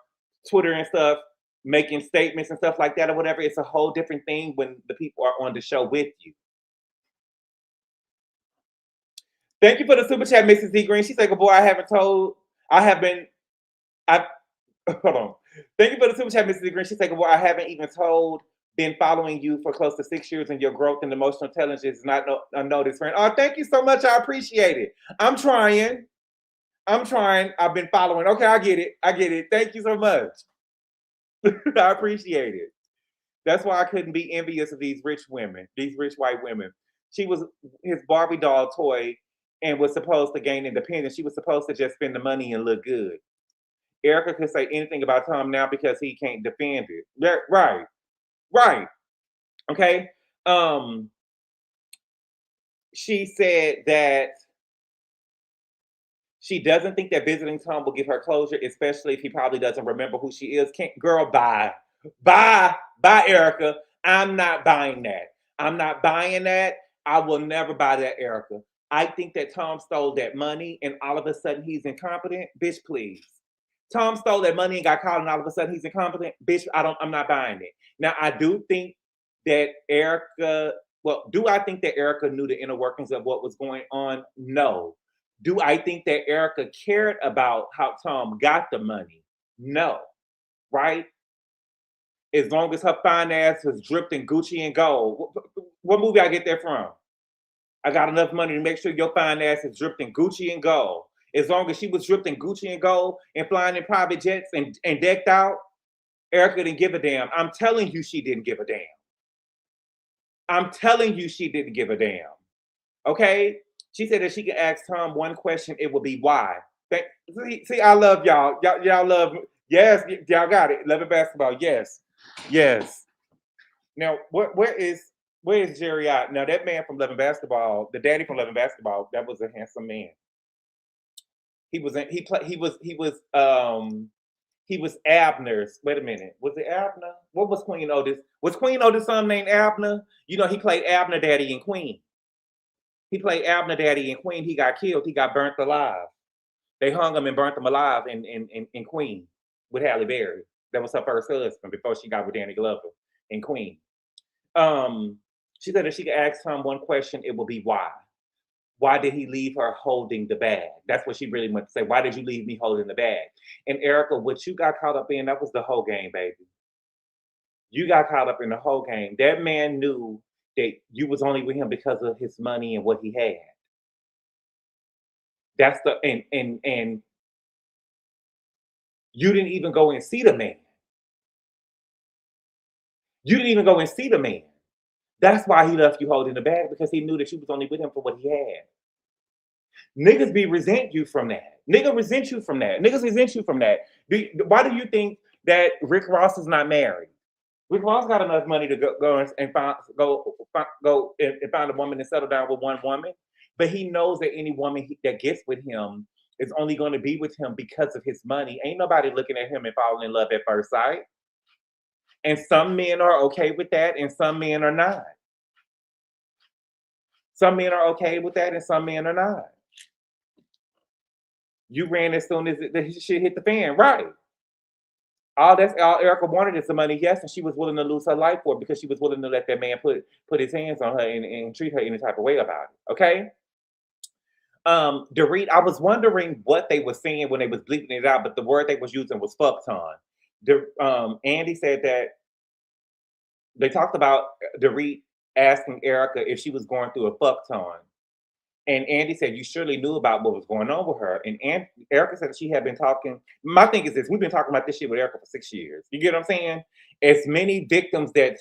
Twitter and stuff making statements and stuff like that or whatever. It's a whole different thing when the people are on the show with you. Thank you for the super chat, Mrs. D Green. She said, boy, hold on. Thank you for the super chat, Mrs. D Green. She said, boy, I haven't even been following you for close to 6 years and your growth and emotional intelligence is not unnoticed, friend. Oh, thank you so much. I appreciate it. I'm trying. I've been following. Okay, I get it. Thank you so much. I appreciate it. That's why I couldn't be envious of these rich women, these rich white women. She was his Barbie doll toy and was supposed to gain independence. She was supposed to just spend the money and look good. Erika could say anything about Tom now because he can't defend it. Right. Okay. She said that she doesn't think that visiting Tom will give her closure, especially if he probably doesn't remember who she is. Girl, bye, Erika. I'm not buying that. I will never buy that, Erika. I think that Tom stole that money and all of a sudden he's incompetent. Bitch, please. Tom stole that money and got caught, and all of a sudden he's incompetent. Bitch, I'm not buying it. Now, I do think that Erika. Well, do I think that Erika knew the inner workings of what was going on? No. Do I think that Erika cared about how Tom got the money? No. Right? As long as her fine ass was dripped in Gucci and gold. What movie I get that from? I got enough money to make sure your fine ass is dripped in Gucci and gold. As long as she was dripped in Gucci and gold and flying in private jets and decked out, Erika didn't give a damn. I'm telling you she didn't give a damn. I'm telling you she didn't give a damn. Okay? She said that she could ask Tom one question, it would be why. See, I love y'all. Y'all love, yes, y'all got it. Love and basketball, yes. Yes. Now, where is Jerry at? Now, that man from Love and Basketball, the daddy from Love and Basketball, that was a handsome man. He was Abner's. Wait a minute. Was it Abner? What was Queen Otis? Was Queen Otis' son named Abner? You know, he played Abner Daddy in Queen. He played Abner Daddy in Queen. He got killed. He got burnt alive. They hung him and burnt him alive in Queen with Halle Berry. That was her first husband before she got with Danny Glover in Queen. She said if she could ask Tom one question, it would be why. Why did he leave her holding the bag? That's what she really meant to say. Why did you leave me holding the bag? And Erika, what you got caught up in, that was the whole game, baby. You got caught up in the whole game. That man knew that you was only with him because of his money and what he had. That's the and you didn't even go and see the man. You didn't even go and see the man. That's why he left you holding the bag, because he knew that you was only with him for what he had. Niggas resent you from that. Niggas resent you from that. Niggas resent you from that. Why do you think that Rick Ross is not married? Rick Ross got enough money to go and find a woman and settle down with one woman, but he knows that any woman that gets with him is only going to be with him because of his money. Ain't nobody looking at him and falling in love at first sight. And some men are okay with that, and some men are not. Some men are okay with that, and some men are not. You ran as soon as the shit hit the fan, right? All Erika wanted is the money, yes, and she was willing to lose her life for it because she was willing to let that man put his hands on her and treat her any type of way about it. Okay. Dorit, I was wondering what they were saying when they was bleeping it out, but the word they was using was fucked on. Andy said that they talked about Dorit asking Erika if she was going through a fuck ton. And Andy said, you surely knew about what was going on with her. And Erika said she had been talking. My thing is this, we've been talking about this shit with Erika for 6 years. You get what I'm saying? As many victims that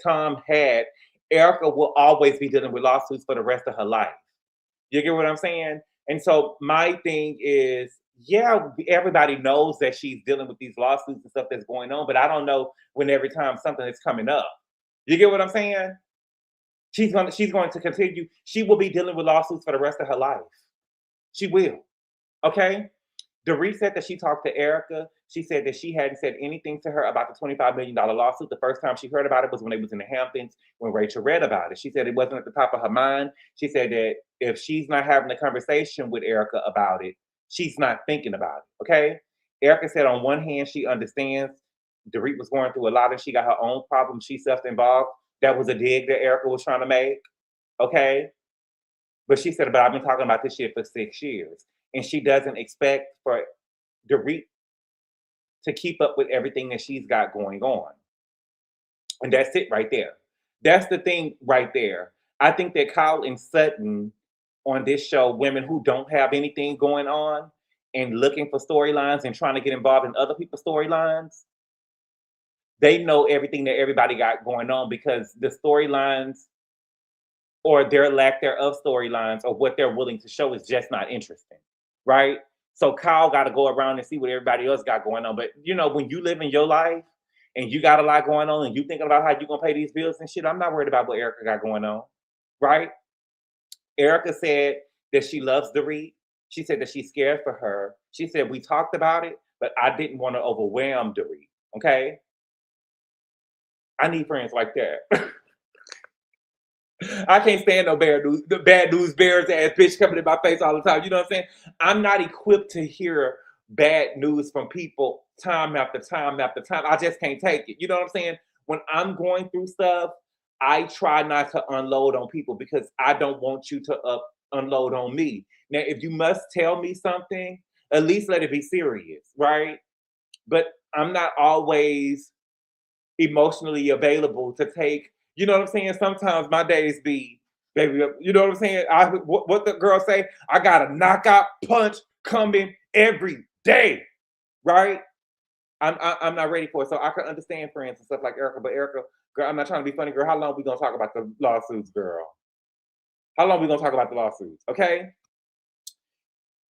Tom had, Erika will always be dealing with lawsuits for the rest of her life. You get what I'm saying? And so my thing is, yeah, everybody knows that she's dealing with these lawsuits and stuff that's going on, but I don't know when every time something is coming up. You get what I'm saying? She's going to continue. She will be dealing with lawsuits for the rest of her life. She will. Okay? Dorit said that she talked to Erika. She said that she hadn't said anything to her about the $25 million lawsuit. The first time she heard about it was when they was in the Hamptons, when Rachel read about it. She said it wasn't at the top of her mind. She said that if she's not having a conversation with Erika about it, she's not thinking about it. Okay? Erika said on one hand, she understands Dorit was going through a lot and she got her own problems. She's self-involved. That was a dig that Erika was trying to make. Okay? But she said, but I've been talking about this shit for 6 years. And she doesn't expect for Dorit to keep up with everything that she's got going on. And that's it right there. That's the thing right there. I think that Kyle and Sutton on this show, women who don't have anything going on and looking for storylines and trying to get involved in other people's storylines, they know everything that everybody got going on because the storylines or their lack thereof storylines or what they're willing to show is just not interesting, right? So Kyle got to go around and see what everybody else got going on. But, you know, when you live in your life and you got a lot going on and you thinking about how you're going to pay these bills and shit, I'm not worried about what Erika got going on, right? Erika said that she loves Dorit. She said that she's scared for her. She said, we talked about it, but I didn't want to overwhelm Dorit, okay? I need friends like that. I can't stand no bad news bears ass bitch coming in my face all the time. You know what I'm saying? I'm not equipped to hear bad news from people time after time after time. I just can't take it. You know what I'm saying? When I'm going through stuff, I try not to unload on people because I don't want you to unload on me. Now, if you must tell me something, at least let it be serious, right? But I'm not always emotionally available to take, you know what I'm saying? Sometimes my days be, baby, you know what I'm saying? What the girl say? I got a knockout punch coming every day, right? I'm not ready for it. So I can understand friends and stuff like Erika, but Erika, girl, I'm not trying to be funny, girl. How long we gonna talk about the lawsuits, girl? How long we gonna talk about the lawsuits? Okay.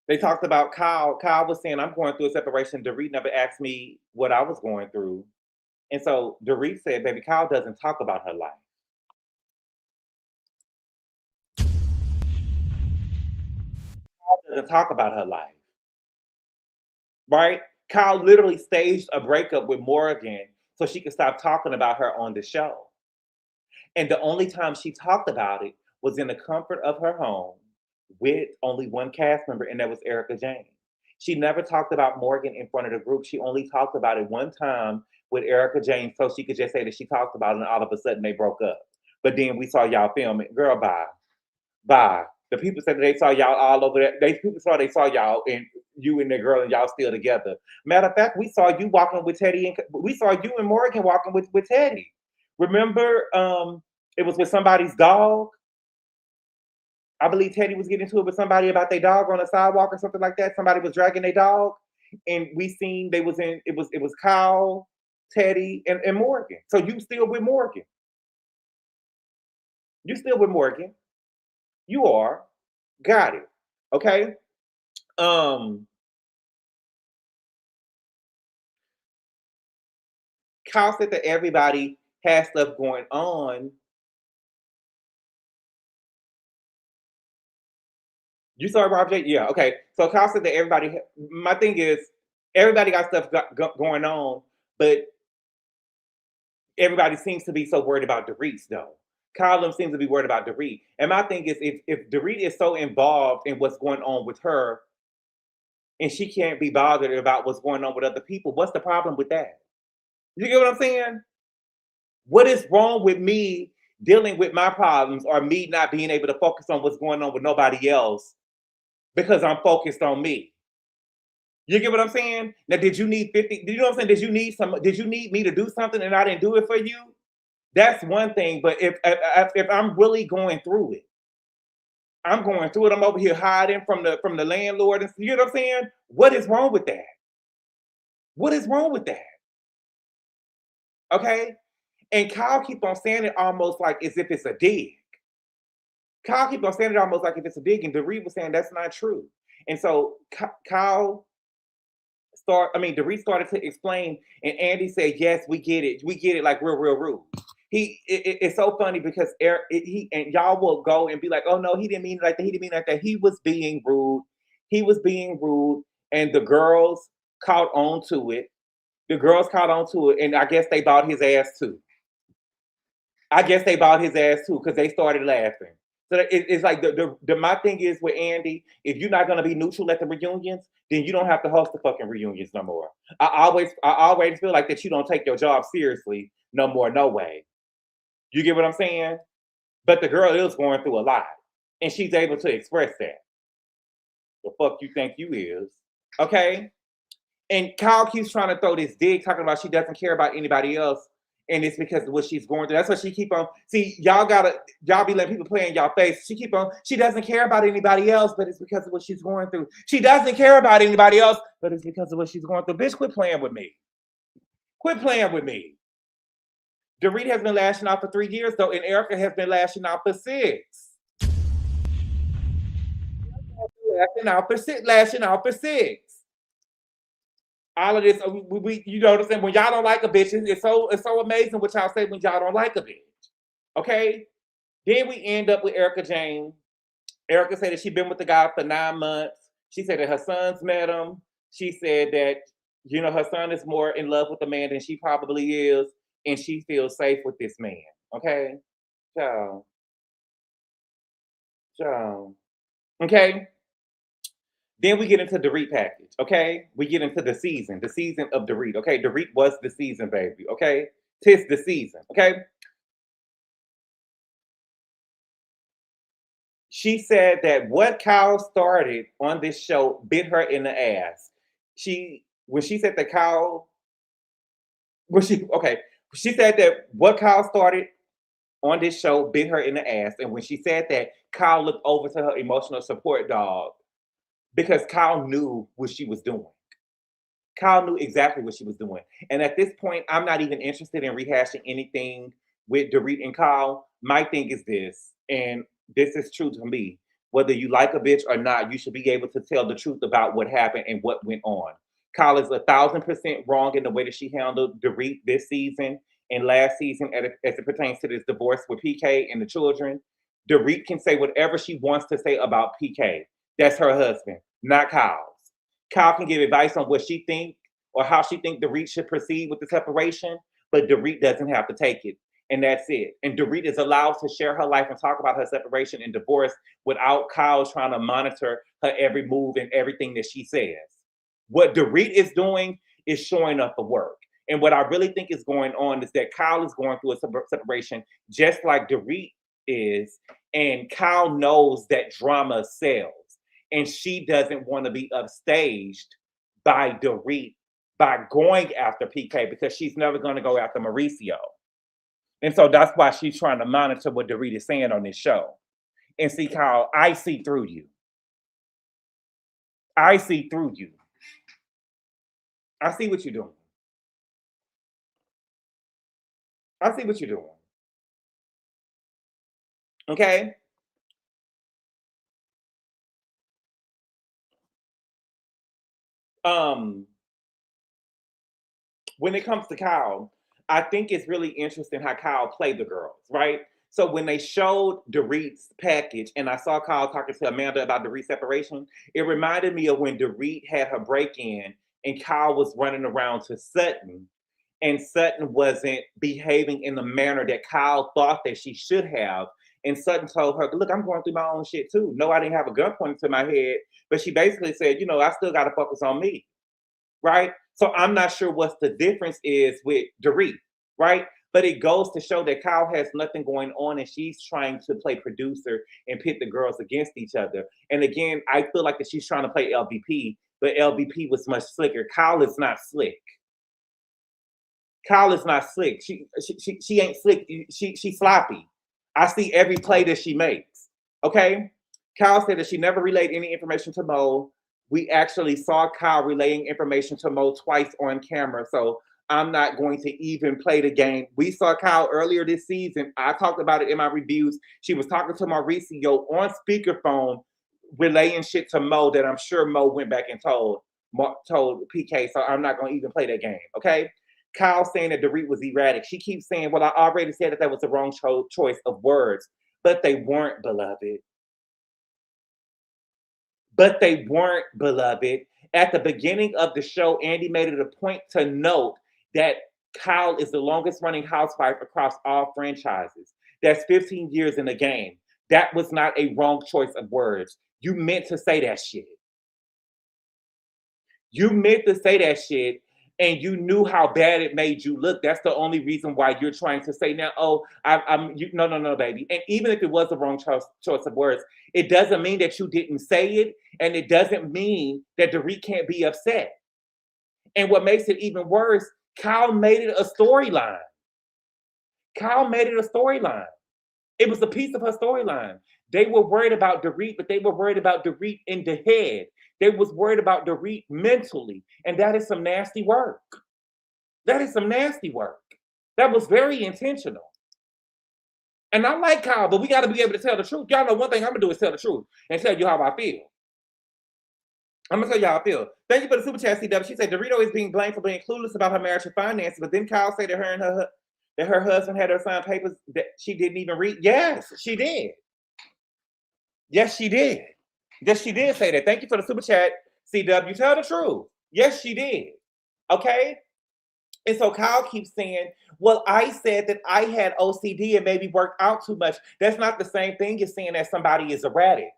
They talked about Kyle. Kyle was saying, I'm going through a separation. Dorit never asked me what I was going through. And so Dorit said, baby, Kyle doesn't talk about her life. Kyle doesn't talk about her life. Right? Kyle literally staged a breakup with Morgan so she could stop talking about her on the show. And the only time she talked about it was in the comfort of her home with only one cast member, and that was Erika Jane. She never talked about Morgan in front of the group. She only talked about it one time with Erika Jane so she could just say that she talked about it, and all of a sudden they broke up. But then we saw y'all film it. Girl, bye. Bye. The people said that they saw y'all all over there. People saw they saw y'all and you and the girl and y'all still together. Matter of fact, we saw you walking with Teddy, and we saw you and Morgan walking with Teddy. Remember, it was with somebody's dog. I believe Teddy was getting into it with somebody about their dog on the sidewalk or something like that. Somebody was dragging their dog, and we seen they was in. It was Kyle, Teddy, and Morgan. So you still with Morgan? You still with Morgan? You are. Got it. Okay. Kyle said that everybody has stuff going on. You saw Rob J? Yeah, okay. So Kyle said that everybody, my thing is, everybody got stuff going on, but everybody seems to be so worried about Dorit, though. Kyle seems to be worried about Dorit. And my thing is, if Dorit is so involved in what's going on with her, and she can't be bothered about what's going on with other people, what's the problem with that? You get what I'm saying? What is wrong with me dealing with my problems or me not being able to focus on what's going on with nobody else because I'm focused on me? You get what I'm saying? Now, did you need 50? You know what I'm saying? Did you need me to do something and I didn't do it for you? That's one thing. But if I'm really going through it, I'm going through it. I'm over here hiding from the landlord. And you know what I'm saying? What is wrong with that? What is wrong with that? Okay. And Kyle keep on saying it almost like as if it's a dig. Kyle keep on saying it almost like if it's a dig, and Dorit was saying that's not true. And so Dorit started to explain, and Andy said, "Yes, we get it, like real rude." It's so funny because he and y'all will go and be like, "Oh no, he didn't mean it like that. He didn't mean it like that. He was being rude. He was being rude," and the girls caught on to it. The girls caught on to it, and I guess they bought his ass too. Because they started laughing. So it's like my thing is with Andy, if you're not gonna be neutral at the reunions, then you don't have to host the fucking reunions no more. I always feel like that you don't take your job seriously no more, no way. You get what I'm saying? But the girl is going through a lot, and she's able to express that. The fuck you think you is? Okay. And Kyle keeps trying to throw this dig, talking about she doesn't care about anybody else, and it's because of what she's going through. That's what she keep on. See, y'all be letting people play in y'all face. She doesn't care about anybody else, but it's because of what she's going through. She doesn't care about anybody else, but it's because of what she's going through. Bitch, quit playing with me. Quit playing with me. Dorit has been lashing out for 3 years, though, and Erika has been lashing out for 6. Lashing out for 6. All of this, we you know what I'm saying? When y'all don't like a bitch, it's so amazing what y'all say when y'all don't like a bitch. Okay? Then we end up with Erika Jane. Erika said that she'd been with the guy for 9 months. She said that her sons met him. She said that, her son is more in love with the man than she probably is, and she feels safe with this man. Okay? So. Okay? Then we get into Dorit package, okay? We get into the season of Dorit, okay? Dorit was the season, baby, okay? Tis the season, okay? She said that what Kyle started on this show bit her in the ass. When she said that Kyle, she said that what Kyle started on this show bit her in the ass. And when she said that, Kyle looked over to her emotional support dog because Kyle knew what she was doing. Kyle knew exactly what she was doing. And at this point, I'm not even interested in rehashing anything with Dorit and Kyle. My thing is this, and this is true to me. Whether you like a bitch or not, you should be able to tell the truth about what happened and what went on. Kyle is 1,000% wrong in the way that she handled Dorit this season and last season as it pertains to this divorce with PK and the children. Dorit can say whatever she wants to say about PK. That's her husband, not Kyle's. Kyle can give advice on what she thinks or how she thinks Dorit should proceed with the separation, but Dorit doesn't have to take it. And that's it. And Dorit is allowed to share her life and talk about her separation and divorce without Kyle trying to monitor her every move and everything that she says. What Dorit is doing is showing up for work. And what I really think is going on is that Kyle is going through a separation just like Dorit is. And Kyle knows that drama sells. And she doesn't want to be upstaged by Dorit by going after PK because she's never going to go after Mauricio. And so that's why she's trying to monitor what Dorit is saying on this show. And see, Kyle, I see through you. I see through you. I see what you're doing. I see what you're doing. Okay? When it comes to Kyle, I think it's really interesting how Kyle played the girls, right? So when they showed Dorit's package and I saw Kyle talking to Amanda about Dorit's separation, it reminded me of when Dorit had her break-in and Kyle was running around to Sutton and Sutton wasn't behaving in the manner that Kyle thought that she should have. And Sutton told her, look, I'm going through my own shit too. No, I didn't have a gun pointed to my head, but she basically said, I still got to focus on me, right? So I'm not sure what the difference is with Dorit, right? But it goes to show that Kyle has nothing going on and she's trying to play producer and pit the girls against each other. And again, I feel like that she's trying to play LVP, but LVP was much slicker. Kyle is not slick. Kyle is not slick. She ain't slick. She's sloppy. I see every play that she makes. Okay? Kyle said that she never relayed any information to Mo. We actually saw Kyle relaying information to Mo twice on camera. So I'm not going to even play the game. We saw Kyle earlier this season. I talked about it in my reviews. She was talking to Mauricio on speakerphone, relaying shit to Mo that I'm sure Mo went back and told PK. So I'm not going to even play that game. Okay? Kyle saying that Dorit was erratic. She keeps saying, well, I already said that was the wrong choice of words, but they weren't, beloved. But they weren't, beloved. At the beginning of the show, Andy made it a point to note that Kyle is the longest running housewife across all franchises. That's 15 years in the game. That was not a wrong choice of words. You meant to say that shit. You meant to say that shit. And you knew how bad it made you look. That's the only reason why you're trying to say now, no, baby. And even if it was the wrong choice of words, it doesn't mean that you didn't say it. And it doesn't mean that Dorit can't be upset. And what makes it even worse, Kyle made it a storyline. Kyle made it a storyline. It was a piece of her storyline. They were worried about Dorit, but they were worried about Dorit in the head. They was worried about Dorit mentally. And that is some nasty work. That is some nasty work. That was very intentional. And I like Kyle, but we got to be able to tell the truth. Y'all know one thing I'm going to do is tell the truth and tell you how I feel. I'm going to tell you how I feel. Thank you for the super chat, CW. She said Dorito is being blamed for being clueless about her marriage and finances, but then Kyle said that her husband had her sign papers that she didn't even read. Yes, she did. Yes, she did. Yes, she did say that. Thank you for the super chat, CW. Tell the truth. Yes, she did. Okay? And so Kyle keeps saying, well, I said that I had OCD and maybe worked out too much. That's not the same thing as saying that somebody is erratic.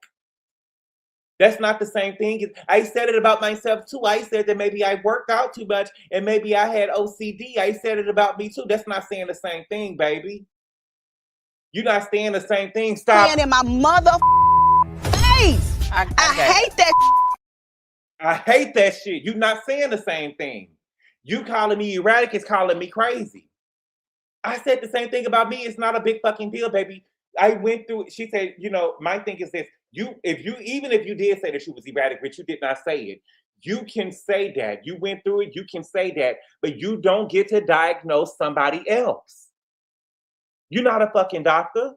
That's not the same thing. I said it about myself too. I said that maybe I worked out too much and maybe I had OCD. I said it about me too. That's not saying the same thing, baby. You're not saying the same thing. Stop. In my mother face. I hate that. I hate that shit. You're not saying the same thing. You calling me erratic is calling me crazy. I said the same thing about me. It's not a big fucking deal, baby. I went through it. She said, you know, my thing is this. Even if you did say that she was erratic, but you did not say it, you can say that. You went through it, you can say that, but you don't get to diagnose somebody else. You're not a fucking doctor.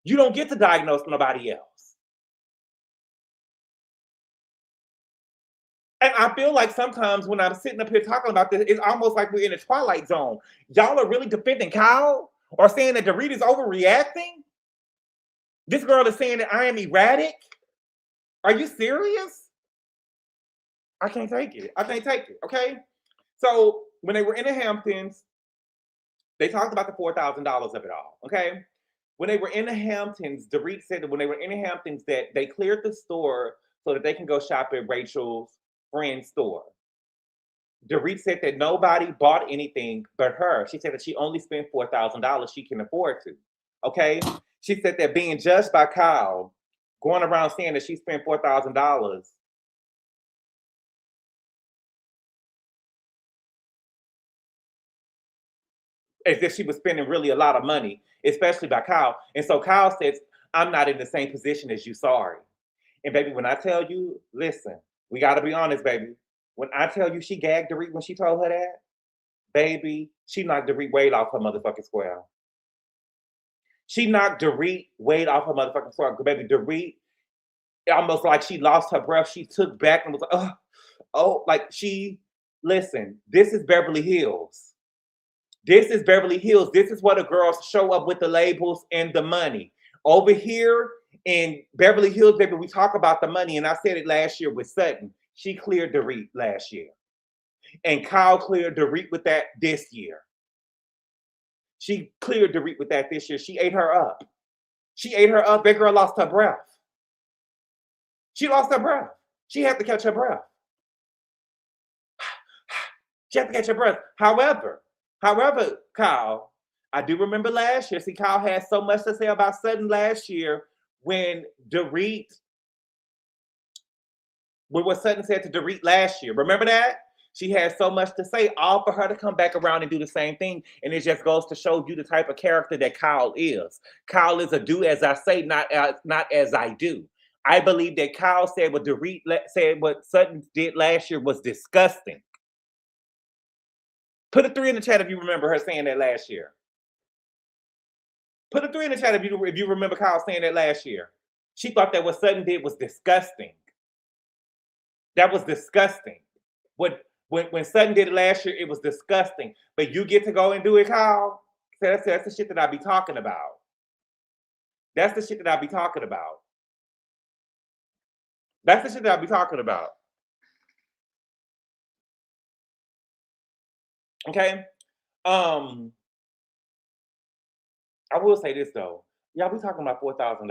You don't get to diagnose nobody else. And I feel like sometimes when I'm sitting up here talking about this, it's almost like we're in a twilight zone. Y'all are really defending Kyle or saying that Dorit is overreacting? This girl is saying that I am erratic? Are you serious? I can't take it. I can't take it, okay? So when they were in the Hamptons, they talked about the $4,000 of it all, okay? When they were in the Hamptons, Dorit said that when they were in the Hamptons that they cleared the store so that they can go shop at Rachel's friend's store. Dorit said that nobody bought anything but her. She said that she only spent $4,000 she can afford to, okay? She said that being judged by Kyle, going around saying that she spent $4,000 as if she was spending really a lot of money, especially by Kyle. And so Kyle says, I'm not in the same position as you, sorry. And baby, when I tell you, listen, we got to be honest, baby. When I tell you she gagged Dorit when she told her that, baby, she knocked Dorit weight off her motherfucking square. She knocked Dorit weight off her motherfucking square. Baby, Dorit, almost like she lost her breath. She took back and was like, oh, like listen, this is Beverly Hills. This is Beverly Hills. This is where the girls show up with the labels and the money. Over here in Beverly Hills, baby, we talk about the money. And I said it last year with Sutton. She cleared Dorit last year. And Kyle cleared Dorit with that this year. She cleared Dorit with that this year. She ate her up. She ate her up. That girl lost her breath. She lost her breath. She had to catch her breath. She had to catch her breath. However, Kyle, I do remember last year. See, Kyle had so much to say about Sutton last year when Dorit, with what Sutton said to Dorit last year. Remember that? She had so much to say, all for her to come back around and do the same thing. And it just goes to show you the type of character that Kyle is. Kyle is a do as I say, not as I do. I believe that Kyle said what Dorit said, what Sutton did last year was disgusting. Put a 3 in the chat if you remember her saying that last year. Put a 3 in the chat if you remember Kyle saying that last year. She thought that what Sutton did was disgusting. That was disgusting. When Sutton did it last year, it was disgusting. But you get to go and do it, Kyle. That's the shit that I be talking about. That's the shit that I be talking about. That's the shit that I be talking about. Okay. I will say this though. Y'all, we talking about $4,000.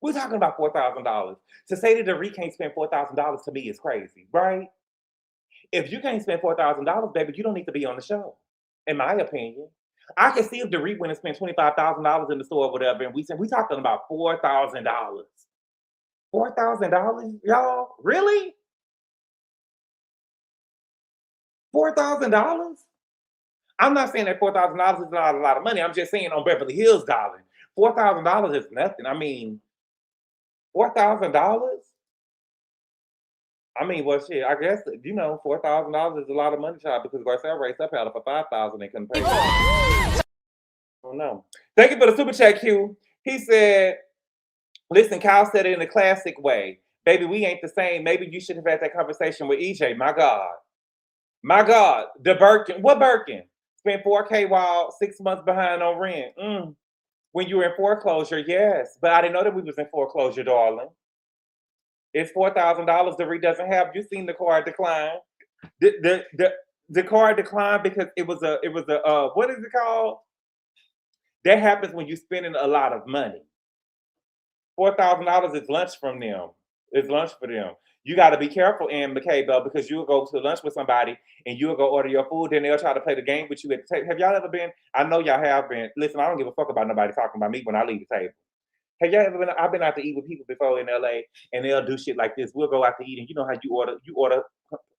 We're talking about $4,000. To say that Dorit can't spend $4,000 to me is crazy, right? If you can't spend $4,000, baby, you don't need to be on the show, in my opinion. I can see if Dorit went and spent $25,000 in the store or whatever, and we talking about $4,000. $4,000, y'all? Really? $4,000? I'm not saying that $4,000 is not a lot of money. I'm just saying on Beverly Hills, darling, $4,000 is nothing. I mean, $4,000? I mean, well, shit, I guess, you know, $4,000 is a lot of money, child, because Garcelle raised up out for $5,000 and couldn't pay. I don't know. Thank you for the super chat, Q. He said, listen, Kyle said it in a classic way. Baby, we ain't the same. Maybe you should have had that conversation with EJ. My God. My God. The Birkin. What Birkin? Spent $4K while 6 months behind on rent. When you were in foreclosure, yes. But I didn't know that we was in foreclosure, darling. It's $4,000 Dorit doesn't have. You seen the card decline. The card declined because it was a what is it called? That happens when you're spending a lot of money. $4,000 is lunch from them. It's lunch for them. You got to be careful, Ann McKay, though, because you'll go to lunch with somebody and you'll go order your food, then they'll try to play the game with you at the table. Have y'all ever been? I know y'all have been. Listen, I don't give a fuck about nobody talking about me when I leave the table. Have y'all ever been? I've been out to eat with people before in LA, and they'll do shit like this. We'll go out to eat, and you know how you order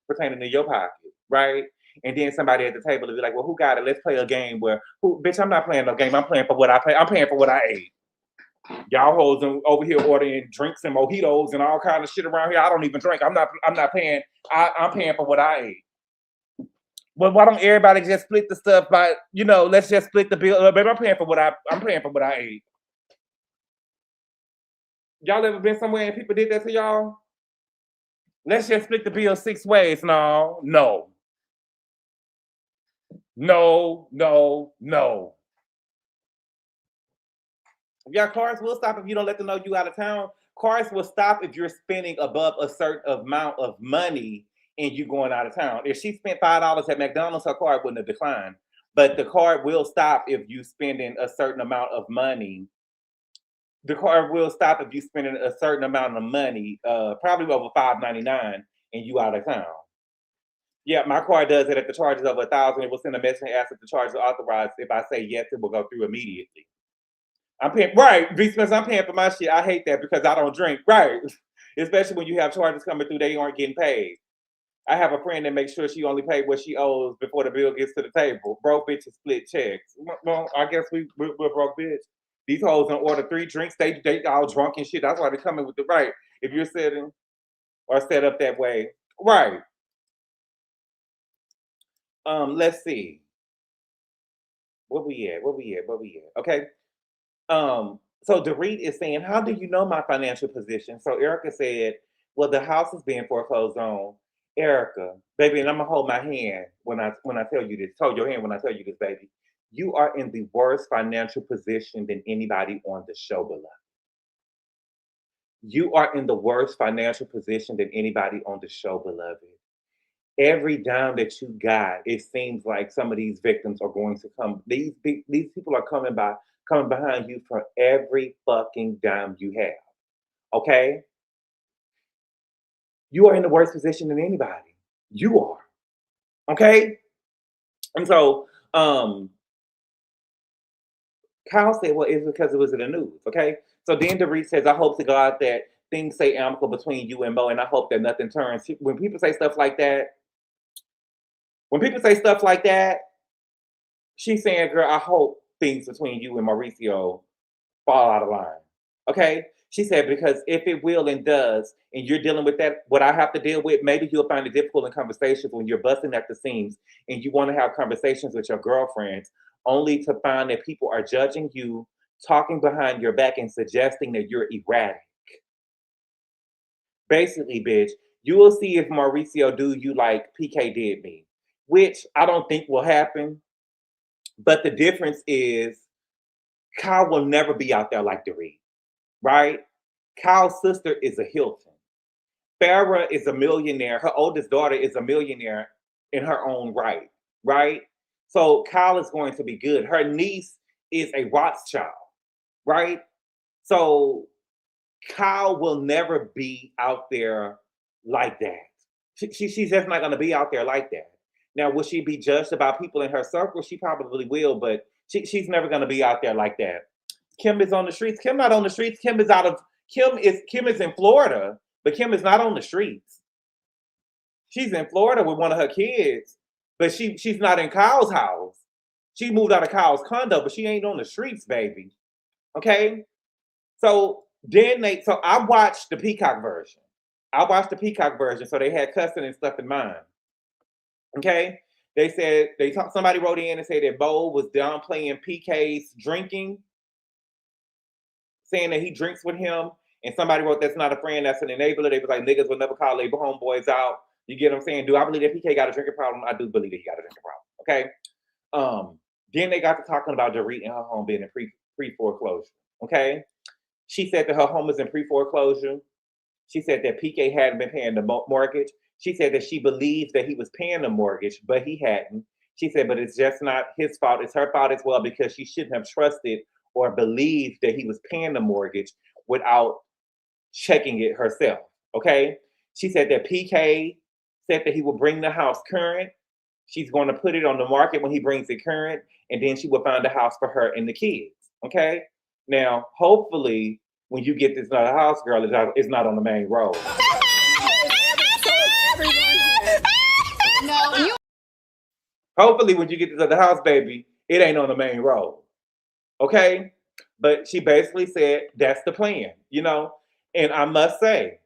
pertaining to your pocket, right? And then somebody at the table will be like, "Well, who got it? Let's play a game where, bitch, I'm not playing no game. I'm playing for what I pay. I'm paying for what I ate. Y'all hoes over here ordering drinks and mojitos and all kind of shit around here. I don't even drink. I'm not paying. I'm paying for what I ate. But why don't everybody just split the stuff by, let's just split the bill. Baby, I'm paying for what I ate. Y'all ever been somewhere and people did that to y'all? Let's just split the bill 6 ways. No. Yeah, cars will stop if you don't let them know you out of town. Cars will stop if you're spending above a certain amount of money and you going out of town. If she spent $5 at McDonald's, her card wouldn't have declined. But the card will stop if you spending a certain amount of money. The card will stop if you spending a certain amount of money, probably over $5.99, and you out of town. Yeah, my card does it. If the charge is over $1,000, it will send a message and ask if the charge is authorized. If I say yes, it will go through immediately. I'm paying, right, V. Smith, I'm paying for my shit. I hate that because I don't drink, right? Especially when you have charges coming through, they aren't getting paid. I have a friend that makes sure she only paid what she owes before the bill gets to the table. Broke bitches split checks. Well, I guess we're broke bitch. These hoes don't order 3 drinks. They all drunk and shit. That's why they're coming with the right. If you're sitting or set up that way, right. Let's see. Where we at? Okay. So Dorit is saying, how do you know my financial position? So Erika said, well, the house is being foreclosed on. Erika, baby, and I'm gonna hold my hand when I tell you this. Hold your hand when I tell you this, baby. You are in the worst financial position than anybody on the show, beloved. You are in the worst financial position than anybody on the show, beloved. Every dime that you got, it seems like some of these victims are going to come. These people are coming behind you for every fucking dime you have. Okay? You are in the worst position than anybody. You are. Okay? And so Kyle said, well, it's because it was in the news. Okay? So then Dorit says, I hope to God that things stay amicable between you and Mo, and I hope that nothing turns. When people say stuff like that, she's saying, girl, I hope things between you and Mauricio fall out of line. Okay? She said, because if it will and does, and you're dealing with that, what I have to deal with, maybe you'll find it difficult in conversations when you're busting at the seams and you want to have conversations with your girlfriends, only to find that people are judging you, talking behind your back, and suggesting that you're erratic. Basically, bitch, you will see if Mauricio do you like PK did me, which I don't think will happen. But the difference is Kyle will never be out there like Dorit, right? Kyle's sister is a Hilton. Farrah is a millionaire. Her oldest daughter is a millionaire in her own right, right? So Kyle is going to be good. Her niece is a Rothschild, right? So Kyle will never be out there like that. She's just not going to be out there like that. Now, will she be judged about people in her circle? She probably will, but she's never going to be out there like that. Kim is on the streets. Kim not on the streets. Kim is in Florida, but Kim is not on the streets. She's in Florida with one of her kids, but she's not in Kyle's house. She moved out of Kyle's condo, but she ain't on the streets, baby. Okay? So I watched the Peacock version. So they had cussing and stuff in mind. Okay? They said, somebody wrote in and said that Bo was downplaying PK's drinking, saying that he drinks with him. And somebody wrote, that's not a friend, that's an enabler. They was like, niggas will never call label homeboys out. You get what I'm saying? Do I believe that PK got a drinking problem? I do believe that he got a drinking problem. Okay? Then they got to talking about Dorit and her home being in pre-foreclosure. Okay? She said that her home was in pre-foreclosure. She said that PK hadn't been paying the mortgage. She said that she believes that he was paying the mortgage, but he hadn't. She said, but it's just not his fault. It's her fault as well, because she shouldn't have trusted or believed that he was paying the mortgage without checking it herself. Okay. She said that PK said that he will bring the house current. She's going to put it on the market when he brings it current, and then she will find a house for her and the kids. Okay. Now, hopefully, when you get this other house, girl, it's not on the main road. No, you. Hopefully, when you get this other house, baby, it ain't on the main road. Okay? But she basically said that's the plan, you know? And I must say,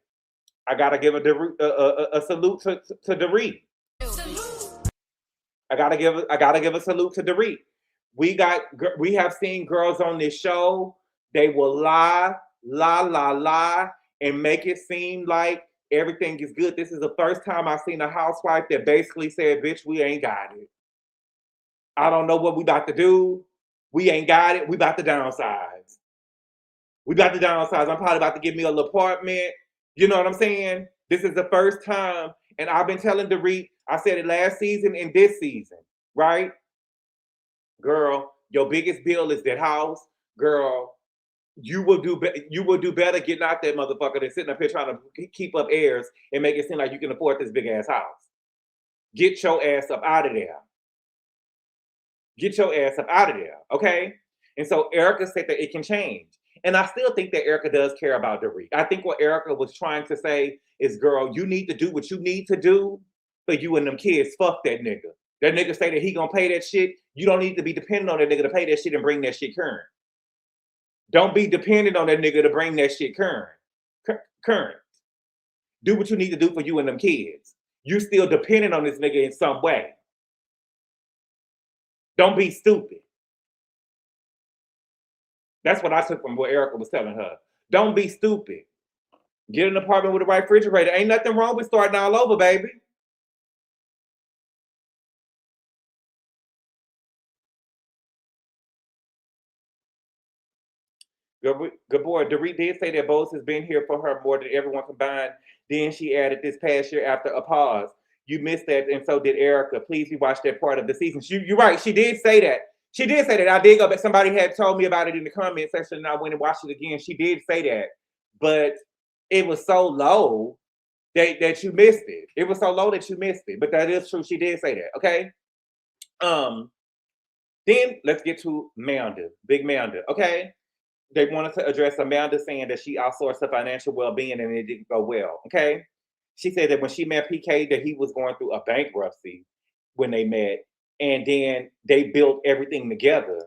I gotta give a salute to Dorit. I gotta give a salute to Dorit. We have seen girls on this show. They will lie, and make it seem like everything is good. This is the first time I've seen a housewife that basically said, "Bitch, we ain't got it. I don't know what we about to do. We ain't got it. We about to downsize. I'm probably about to get me a little apartment." You know what I'm saying? This is the first time, and I've been telling Dorit, I said it last season and this season, right? Girl, your biggest bill is that house. Girl, you will do better getting out that motherfucker than sitting up here trying to keep up airs and make it seem like you can afford this big ass house. Get your ass up out of there. Get your ass up out of there, okay? And so Erika said that it can change. And I still think that Erika does care about Dorit. I think what Erika was trying to say is, girl, you need to do what you need to do for you and them kids. Fuck that nigga. That nigga say that he gonna pay that shit. You don't need to be dependent on that nigga to pay that shit and bring that shit current. Don't be dependent on that nigga to bring that shit current. Do what you need to do for you and them kids. You still dependent on this nigga in some way. Don't be stupid. That's what I took from what Erika was telling her. Don't be stupid. Get an apartment with the right refrigerator. Ain't nothing wrong with starting all over, baby. Gabor, Dorit did say that Bose has been here for her more than everyone combined. Then she added this past year after a pause. You missed that, and so did Erika. Please rewatch that part of the season. You're right. She did say that. She did say that. I did go back. Somebody had told me about it in the comment section, and I went and watched it again. She did say that, but it was so low that you missed it. It was so low that you missed it. But that is true. She did say that. Okay. Then let's get to Manda, Big Manda. Okay. They wanted to address Amanda saying that she outsourced her financial well-being and it didn't go well. Okay. She said that when she met PK, that he was going through a bankruptcy when they met, and then they built everything together.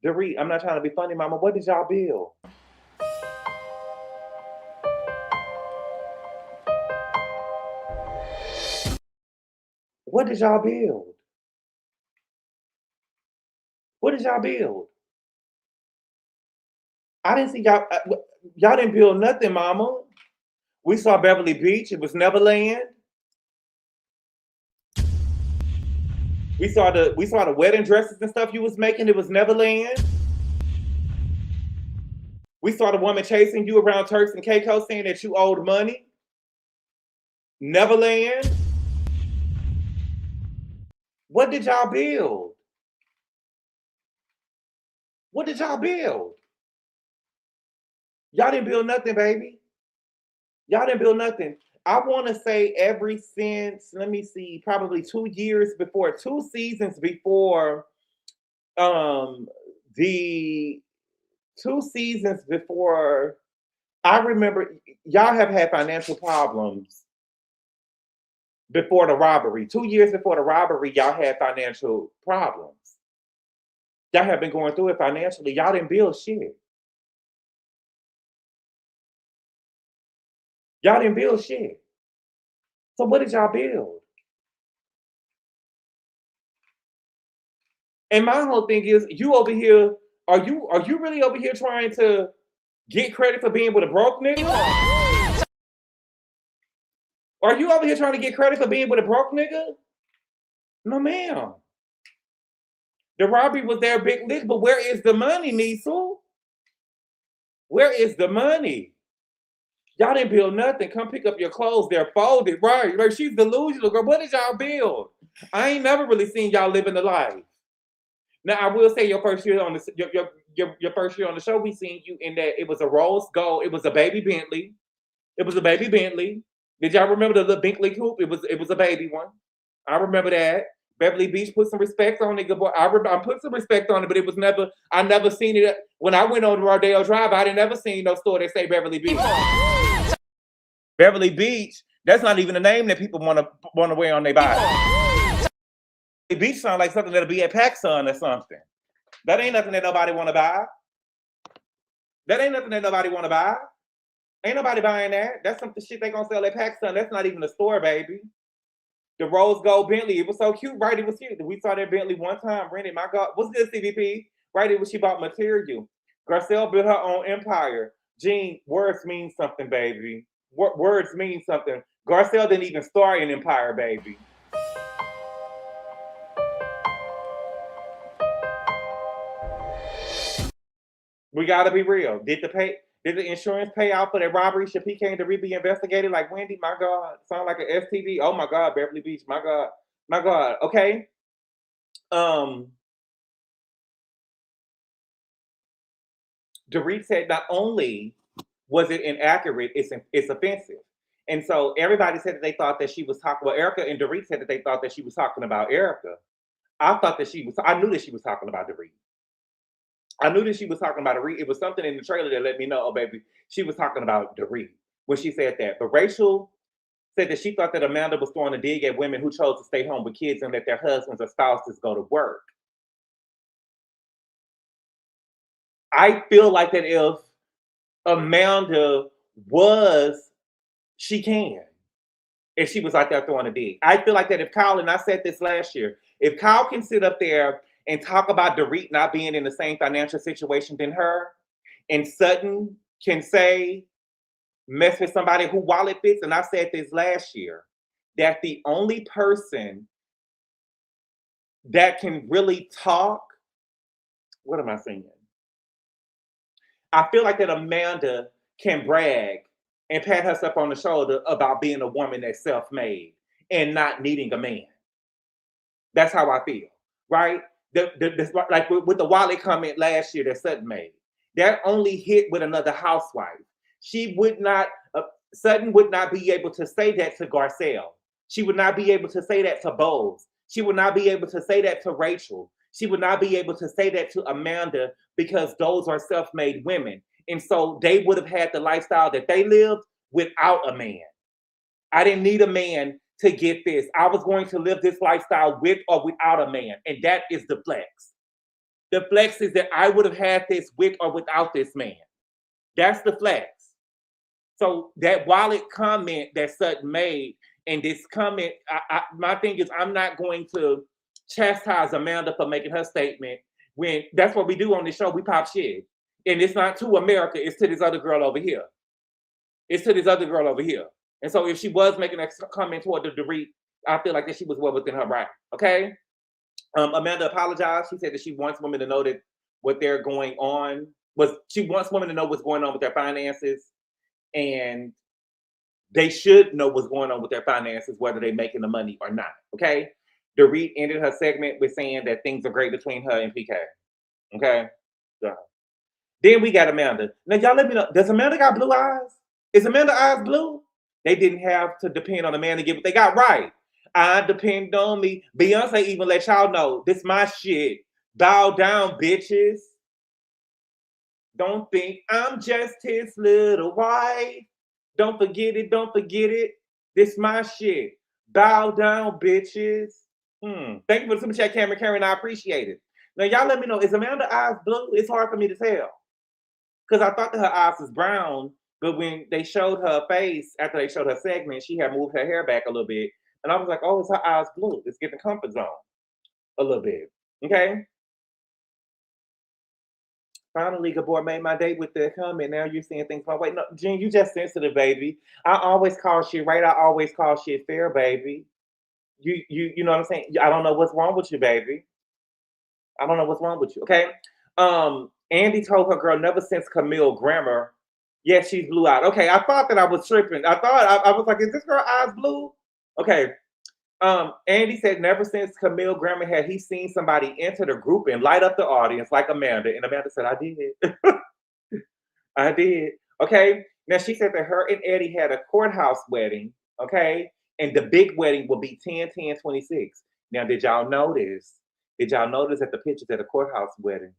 Dorit, I'm not trying to be funny, mama. What did y'all build? What did y'all build? What did y'all build? I didn't see y'all. Y'all didn't build nothing, mama. We saw Beverly Beach. It was Neverland. We saw the wedding dresses and stuff you was making. It was Neverland. We saw the woman chasing you around Turks and Caicos saying that you owed money. Neverland. What did y'all build? What did y'all build? Y'all didn't build nothing, baby. Y'all didn't build nothing. I want to say ever since, let me see, probably 2 years before, 2 seasons before, the 2 seasons before, I remember y'all have had financial problems before the robbery. 2 years before the robbery, y'all had financial problems. Y'all have been going through it financially. Y'all didn't build shit. Y'all didn't build shit. So what did y'all build? And my whole thing is, you over here, are you really over here trying to get credit for being with a broke nigga? Are you over here trying to get credit for being with a broke nigga? No, ma'am. The robbery was their big lick, but where is the money, Nisu? Where is the money? Y'all didn't build nothing. Come pick up your clothes. They're folded, right? Like, she's delusional, girl. What did y'all build? I ain't never really seen y'all living the life. Now I will say your first year on the your first year on the show, we seen you in that it was a rose gold. It was a baby Bentley. It was a baby Bentley. Did y'all remember the little Bentley coupe? It was a baby one. I remember that. Beverly Beach put some respect on it. I put some respect on it, but it was never. I never seen it when I went on Rodeo Drive. I didn't ever seen no store that say Beverly Beach. Beverly Beach. That's not even a name that people want to wear on their body. Beverly Beach sound like something that'll be at PacSun or something. That ain't nothing that nobody want to buy. That ain't nothing that nobody want to buy. Ain't nobody buying that. That's some shit they gonna sell at PacSun. That's not even a store, baby. The rose gold Bentley, it was so cute, right? It was cute. We saw that Bentley one time, rented. My God, what's good, CVP? Right? It was she bought material. Garcelle built her own empire. Jean, words mean something, baby. Words mean something. Garcelle didn't even start an empire, baby. We gotta be real. Did the insurance pay out for that robbery? Should PK and Dorit be investigated like Wendy? My God. Sound like an STD. Oh my God, Beverly Beach. My God. My God. Okay. Dorit said not only was it inaccurate, it's offensive. And so everybody said that they thought that she was talking about Erika, and Dorit said that they thought that she was talking about Erika. I knew that she was talking about Dorit. I knew that she was talking about Dorit. It was something in the trailer that let me know, oh, baby, she was talking about Dorit when she said that. But Rachel said that she thought that Amanda was throwing a dig at women who chose to stay home with kids and let their husbands or spouses go to work. I feel like that if Amanda was, she can. If she was out there throwing a dig. I feel like that if Kyle, and I said this last year, if Kyle can sit up there and talk about Dorit not being in the same financial situation than her, and Sutton can say, mess with somebody who wallet fits, and I said this last year, that the only person that can really talk, what am I saying? I feel like that Amanda can brag and pat herself on the shoulder about being a woman that's self-made and not needing a man. That's how I feel, right? Like with the wallet comment last year that Sutton made, that only hit with another housewife. She would not, Sutton would not be able to say that to Garcelle. She would not be able to say that to Bowles. She would not be able to say that to Rachel. She would not be able to say that to Amanda because those are self-made women. And so they would have had the lifestyle that they lived without a man. I didn't need a man to get this. I was going to live this lifestyle with or without a man. And that is the flex. The flex is that I would have had this with or without this man. That's the flex. So that wallet comment that Sutton made, and this comment, my thing is I'm not going to chastise Amanda for making her statement when that's what we do on this show. We pop shit. And it's not to America, it's to this other girl over here. It's to this other girl over here. And so if she was making a comment toward the Dorit, I feel like that she was well within her right. Okay? Amanda apologized. She said that she wants women to know that what they're going on she wants women to know what's going on with their finances, and they should know what's going on with their finances, whether they're making the money or not. Okay? Dorit ended her segment with saying that things are great between her and PK. Okay? So, then we got Amanda. Now, y'all let me know, does Amanda got blue eyes? Is Amanda's eyes blue? They didn't have to depend on a man to get what they got right. I depend on me. Beyonce even let y'all know, this my shit. Bow down, bitches. Don't think I'm just his little wife. Don't forget it, don't forget it. This my shit. Bow down, bitches. Thank you for the super chat, Karen. I appreciate it. Now, y'all let me know, is Amanda's eyes blue? It's hard for me to tell. Because I thought that her eyes was brown, but when they showed her face, after they showed her segment, she had moved her hair back a little bit. And I was like, oh, it's her eyes blue. It's getting comfort zone a little bit. Okay? Finally, Gabor made my day with the comment. Now you're seeing things my way. No, Jen, you just sensitive, baby. I always call shit right. I always call shit fair, baby. You know what I'm saying? I don't know what's wrong with you, baby. I don't know what's wrong with you, okay? Andy told her girl never since Camille Grammer. Yes, she's blue eyed. Okay, I thought that I was tripping. I was like, is this girl eyes blue? Okay. Andy said never since Camille Grammer had he seen somebody enter the group and light up the audience like Amanda. And Amanda said, I did. I did. Okay. Now she said that her and Eddie had a courthouse wedding. Okay. And the big wedding will be 10/10/26. Now, did y'all notice? Did y'all notice that the pictures at the courthouse wedding?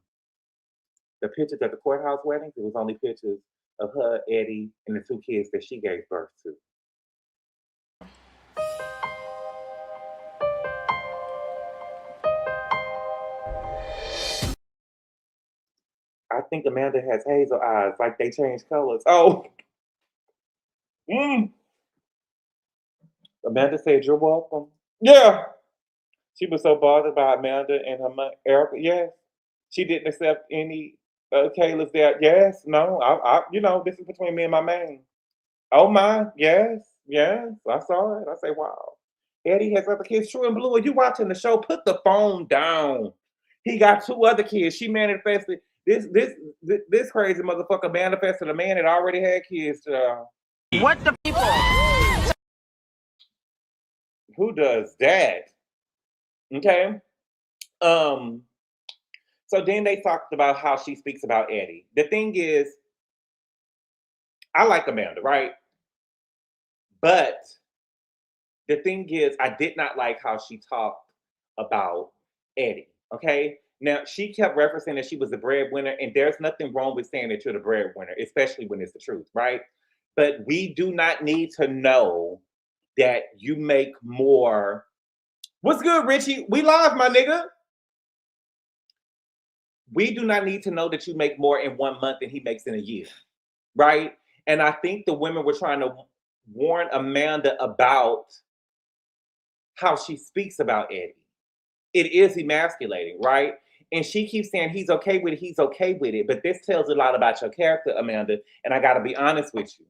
The pictures at the courthouse wedding, it was only pictures of her, Eddie, and the 2 kids that she gave birth to. I think Amanda has hazel eyes, like they change colors. Oh, Amanda said, you're welcome. Yeah. She was so bothered by Amanda and her mother, Erika. Yes. She didn't accept any Kayla's dad. Yes. No. This is between me and my man. Oh, my. Yes. Yes. I saw it. I say, wow. Eddie has other kids. True and Blue, are you watching the show? Put the phone down. He got 2 other kids. She manifested. This crazy motherfucker manifested a man that already had kids. What the people? Who does that? Okay. So then they talked about how she speaks about Eddie. The thing is, I like Amanda, right? But the thing is, I did not like how she talked about Eddie. Okay. Now she kept referencing that she was the breadwinner, and there's nothing wrong with saying that you're the breadwinner, especially when it's the truth, right? But we do not need to know that you make more. What's good, Richie? We live, my nigga. We do not need to know that you make more in 1 month than he makes in a year, right? And I think the women were trying to warn Amanda about how she speaks about Eddie. It is emasculating, right? And she keeps saying he's okay with it, he's okay with it. But this tells a lot about your character, Amanda. And I got to be honest with you.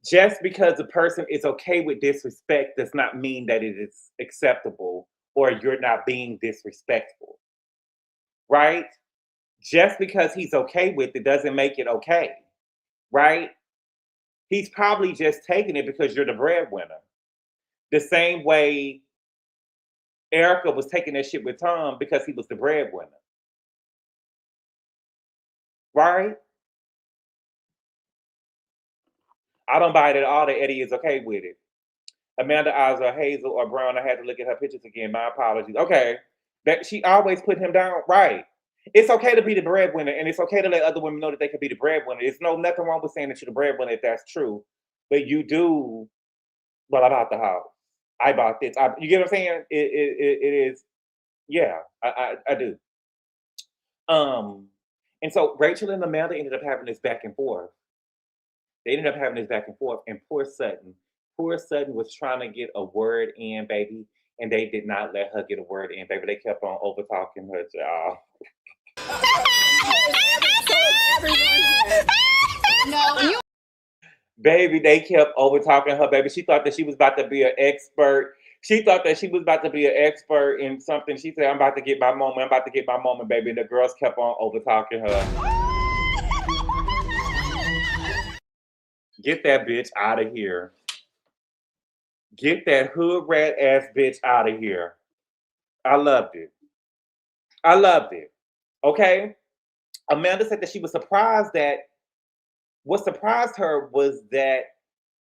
Just because a person is okay with disrespect does not mean that it is acceptable or you're not being disrespectful, right? Just because he's okay with it doesn't make it okay, right? He's probably just taking it because you're the breadwinner. The same way Erika was taking that shit with Tom because he was the breadwinner, right? I don't buy it at all that Eddie is okay with it. Amanda eyes are hazel or brown. I had to look at her pictures again. My apologies. Okay. That she always put him down. Right. It's okay to be the breadwinner, and it's okay to let other women know that they can be the breadwinner. It's nothing wrong with saying that you're the breadwinner if that's true. But you do, well, I bought the house. I bought this. You get what I'm saying? It is, yeah, I do. And so Rachel and Amanda ended up having this back and forth. They ended up having this back and forth, and poor Sutton was trying to get a word in, baby, and they did not let her get a word in, baby. They kept on over talking her, y'all. No, you. Baby, they kept over talking her, baby. She thought that she was about to be an expert. She thought that she was about to be an expert in something. She said, I'm about to get my moment. I'm about to get my moment, baby. And the girls kept on over talking her. Get that bitch out of here. Get that hood rat ass bitch out of here. I loved it. I loved it. Okay? Amanda said that she was surprised that what surprised her was that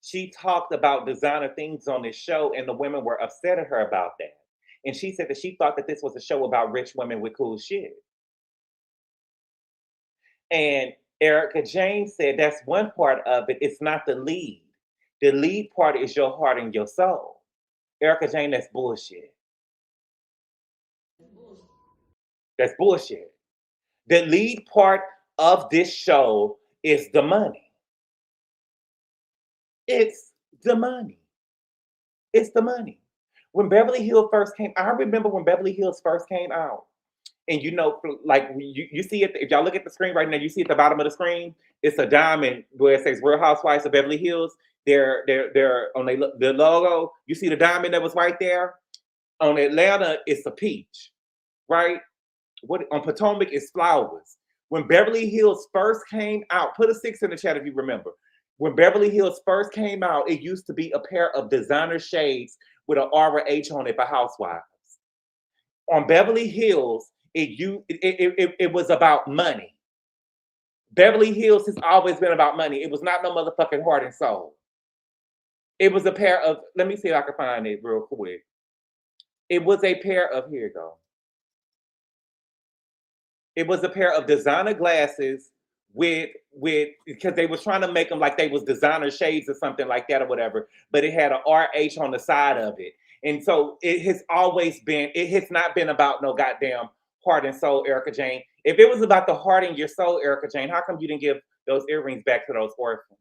she talked about designer things on this show and the women were upset at her about that. And she said that she thought that this was a show about rich women with cool shit. And Erika James said that's one part of it. It's not the lead. The lead part is your heart and your soul. Erika Jane, that's bullshit. That's bullshit. The lead part of this show is the money. It's the money. It's the money. When Beverly Hills first came, I remember when Beverly Hills first came out. And you know, like you see it, if y'all look at the screen right now, you see at the bottom of the screen, it's a diamond where it says Real Housewives of Beverly Hills. They're on the logo. You see the diamond that was right there. On Atlanta, it's a peach, right? What on Potomac is flowers. When Beverly Hills first came out, put a 6 in the chat if you remember. When Beverly Hills first came out, it used to be a pair of designer shades with an RH on it for Housewives. On Beverly Hills, it was about money. Beverly Hills has always been about money. It was not no motherfucking heart and soul. It was a pair of, let me see if I can find it real quick. It was a pair of, here you go. It was a pair of designer glasses with because they was trying to make them like they was designer shades or something like that or whatever, but it had a RH on the side of it. And so it has always been, it has not been about no goddamn heart and soul, Erika Jane. If it was about the heart and your soul, Erika Jane, how come you didn't give those earrings back to those orphans?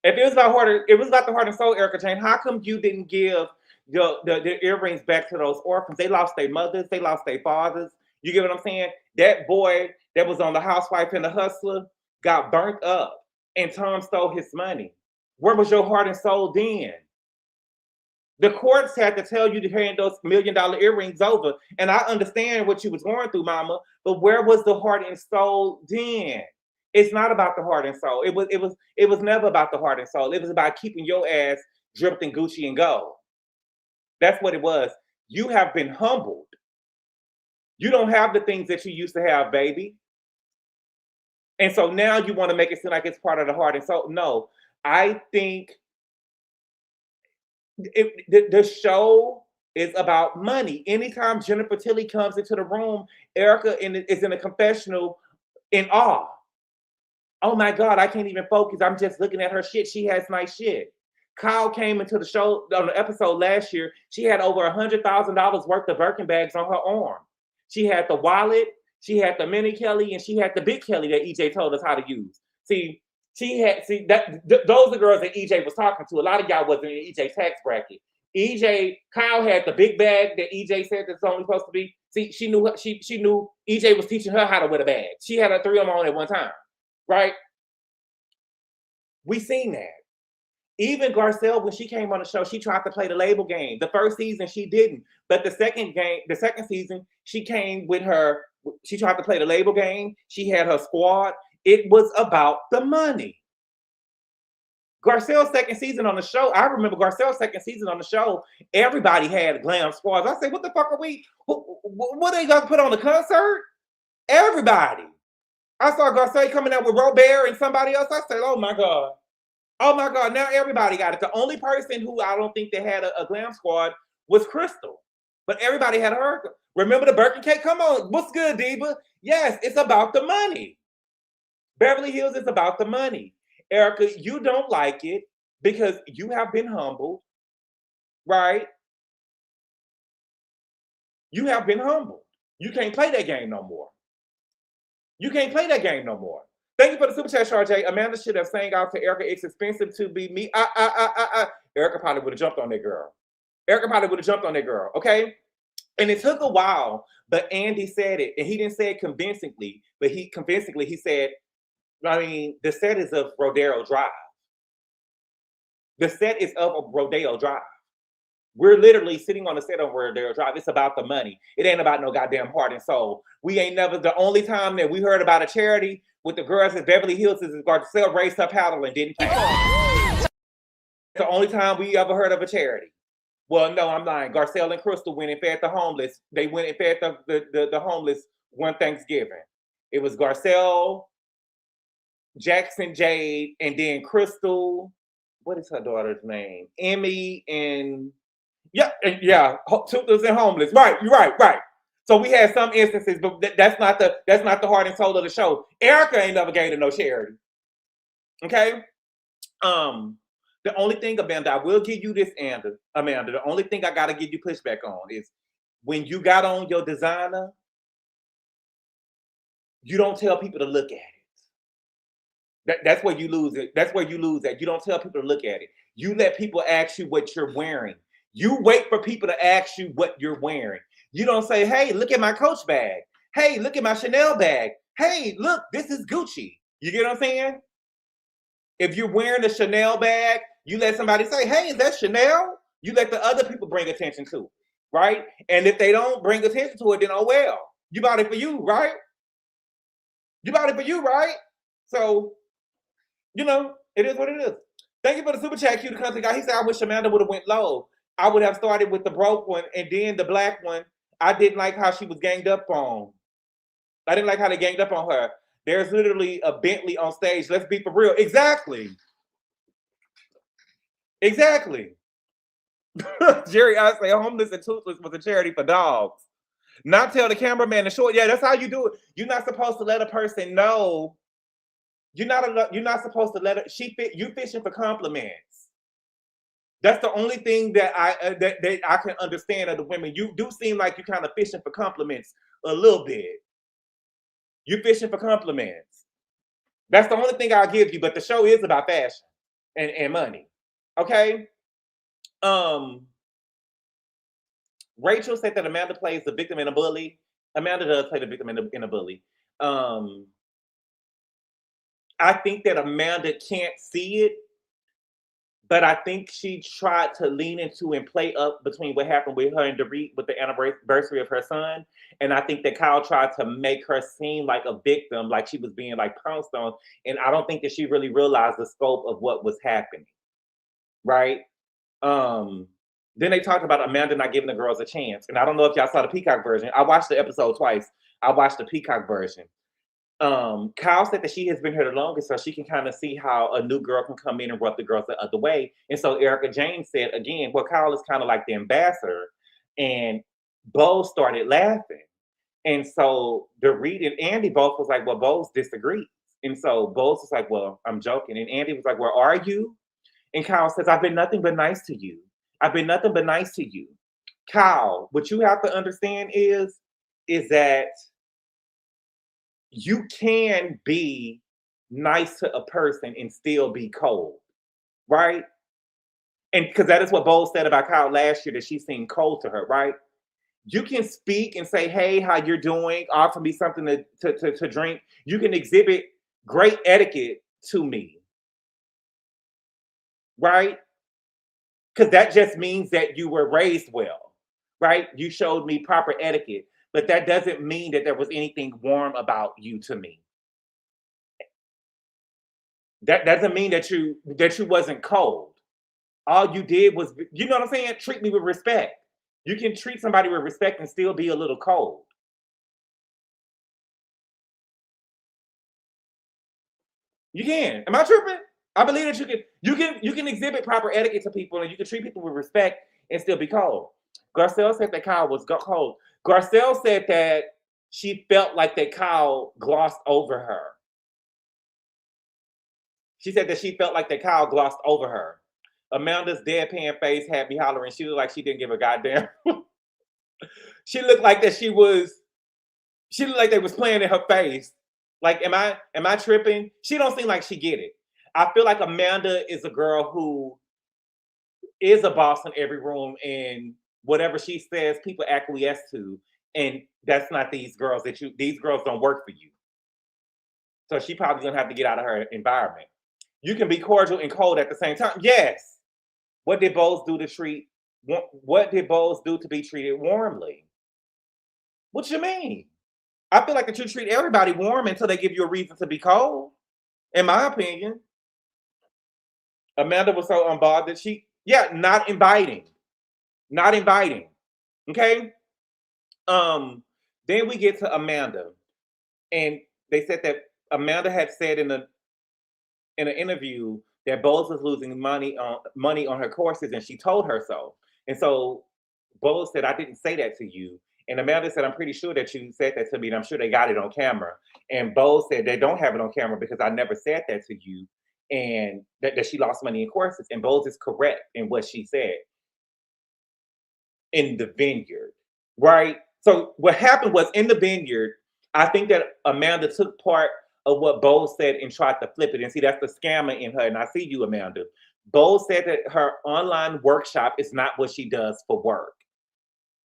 If it was about heart, it was about the heart and soul, Erika Jane. How come you didn't give the earrings back to those orphans? They lost their mothers, they lost their fathers. You get what I'm saying? That boy that was on The Housewife and The Hustler got burnt up, and Tom stole his money. Where was your heart and soul then? The courts had to tell you to hand those $1 million earrings over, and I understand what you was going through, Mama. But where was the heart and soul then? It's not about the heart and soul. It was never about the heart and soul. It was about keeping your ass dripped in Gucci and gold. That's what it was. You have been humbled. You don't have the things that you used to have, baby. And so now you want to make it seem like it's part of the heart and soul. No, I think the show is about money. Anytime Jennifer Tilly comes into the room, Erika is in a confessional in awe. Oh my God, I can't even focus. I'm just looking at her shit. She has nice shit. Kyle came into the show on the episode last year. She had over $100,000 worth of Birkin bags on her arm. She had the wallet, she had the mini Kelly, and she had the big Kelly that EJ told us how to use. Those are the girls that EJ was talking to. A lot of y'all wasn't in EJ's tax bracket. Kyle had the big bag that EJ said that's only supposed to be. See, she knew EJ was teaching her how to wear the bag. She had her 3 of them on at one time. Right? We seen that. Even Garcelle, when she came on the show, she tried to play the label game. The first season, she didn't. But the second season, she came with her, she tried to play the label game. She had her squad. It was about the money. Garcelle's second season on the show, I remember Garcelle's second season on the show, everybody had glam squads. I said, what the fuck are we, what are they gonna put on the concert? Everybody. I saw Garcelle coming out with Robert and somebody else. I said, oh my God. Oh my God, now everybody got it. The only person who I don't think they had a glam squad was Crystal. But everybody had her. Remember the Birkin cake? Come on, what's good, Diva? Yes, it's about the money. Beverly Hills is about the money. Erika, you don't like it because you have been humbled, right? You have been humbled. You can't play that game no more. You can't play that game no more. Thank you for the super chat, Sharjay. Amanda should have sang out to Erika, it's expensive to be me. Erika probably would have jumped on that girl. Erika probably would have jumped on that girl, okay? And it took a while, but Andy said it, and he didn't say it convincingly, but he said, I mean, the set is of Rodeo Drive. The set is of Rodeo Drive. We're literally sitting on the set of Rodeo Drive. It's about the money. It ain't about no goddamn heart and soul. We ain't never, the only time that we heard about a charity with the girls at Beverly Hills is Garcelle raised her paddle and didn't pay. It's the only time we ever heard of a charity. Well, no, I'm lying. Garcelle and Crystal went and fed the homeless. They went and fed the homeless one Thanksgiving. It was Garcelle, Jackson Jade, and then Crystal. What is her daughter's name? Emmy and Toothless and homeless. Right, you're right. So we had some instances, but that's not the heart and soul of the show. Erika ain't never gave to no charity. Okay. The only thing, Amanda, I will give you this, Amanda. The only thing I gotta give you pushback on is when you got on your designer, you don't tell people to look at it. That's where you lose it. That's where you lose that. You don't tell people to look at it. You let people ask you what you're wearing. You wait for people to ask you what you're wearing. You don't say, hey, look at my Coach bag. Hey, look at my Chanel bag. Hey, look, this is Gucci. You get what I'm saying? If you're wearing a Chanel bag, you let somebody say, hey, is that Chanel? You let the other people bring attention to it, right? And if they don't bring attention to it, then oh well. You bought it for you, right? You bought it for you, right? So, you know, it is what it is. Thank you for the super chat, Q, the country guy. He said, I wish Amanda would have went low. I would have started with the broke one and then the black one. I didn't like how she was ganged up on. I didn't like how they ganged up on her. There's literally a Bentley on stage. Let's be for real. Exactly. Exactly. Jerry, I say homeless and toothless was a charity for dogs. Not tell the cameraman to short. Yeah, that's how you do it. You're not supposed to let a person know. You're not supposed to let her. You fishing for compliments. That's the only thing that I can understand of the women. You do seem like you're kind of fishing for compliments a little bit. You're fishing for compliments. That's the only thing I'll give you. But the show is about fashion and money. Okay. Rachel said that Amanda plays the victim and a bully. Amanda does play the victim and a bully. I think that Amanda can't see it, but I think she tried to lean into and play up between what happened with her and Dorit with the anniversary of her son. And I think that Kyle tried to make her seem like a victim, like she was being like pounced on. And I don't think that she really realized the scope of what was happening. Right? Then they talked about Amanda not giving the girls a chance. And I don't know if y'all saw the Peacock version. I watched the episode twice. I watched the Peacock version. Kyle said that she has been here the longest, so she can kind of see how a new girl can come in and rub the girls the other way. And so Erika James said again, well, Kyle is kind of like the ambassador. And Bo started laughing. And so Dorit and Andy both was like, well, Bo's disagreed. And so Bo's was like, well, I'm joking. And Andy was like, where are you? And Kyle says, I've been nothing but nice to you. I've been nothing but nice to you. Kyle, what you have to understand is that you can be nice to a person and still be cold, right? And because that is what Bo said about Kyle last year, that she seemed cold to her, right? You can speak and say, hey, how you're doing? Offer me something to drink. You can exhibit great etiquette to me, right? Because that just means that you were raised well, right? You showed me proper etiquette, but that doesn't mean that there was anything warm about you to me. That doesn't mean that you wasn't cold. All you did was, you know what I'm saying? Treat me with respect. You can treat somebody with respect and still be a little cold. You can. Am I tripping? I believe that you can exhibit proper etiquette to people and you can treat people with respect and still be cold. Garcelle said that Kyle was cold. Garcelle said that she felt like that Kyle glossed over her. She said that she felt like that Kyle glossed over her. Amanda's deadpan face had me hollering. She looked like she didn't give a goddamn. She looked like that she looked like they was playing in her face. Like, am I tripping? She don't seem like she get it. I feel like Amanda is a girl who is a boss in every room, and whatever she says, people acquiesce to. And that's not these girls these girls don't work for you. So she probably gonna have to get out of her environment. You can be cordial and cold at the same time. Yes. What did Bose do to be treated warmly? What you mean? I feel like that you treat everybody warm until they give you a reason to be cold, in my opinion. Amanda was so unbothered that not inviting. Not inviting. Okay? Then we get to Amanda. And they said that Amanda had said in an interview that Bose was losing money on her courses, and she told her so. And so Bose said, I didn't say that to you. And Amanda said, I'm pretty sure that you said that to me, and I'm sure they got it on camera. And Bose said, they don't have it on camera because I never said that to you, and that she lost money in courses. And Bose is correct in what she said in the vineyard, right? So what happened was in the vineyard, I think that Amanda took part of what Bose said and tried to flip it. And see, that's the scammer in her. And I see you, Amanda. Bose said that her online workshop is not what she does for work.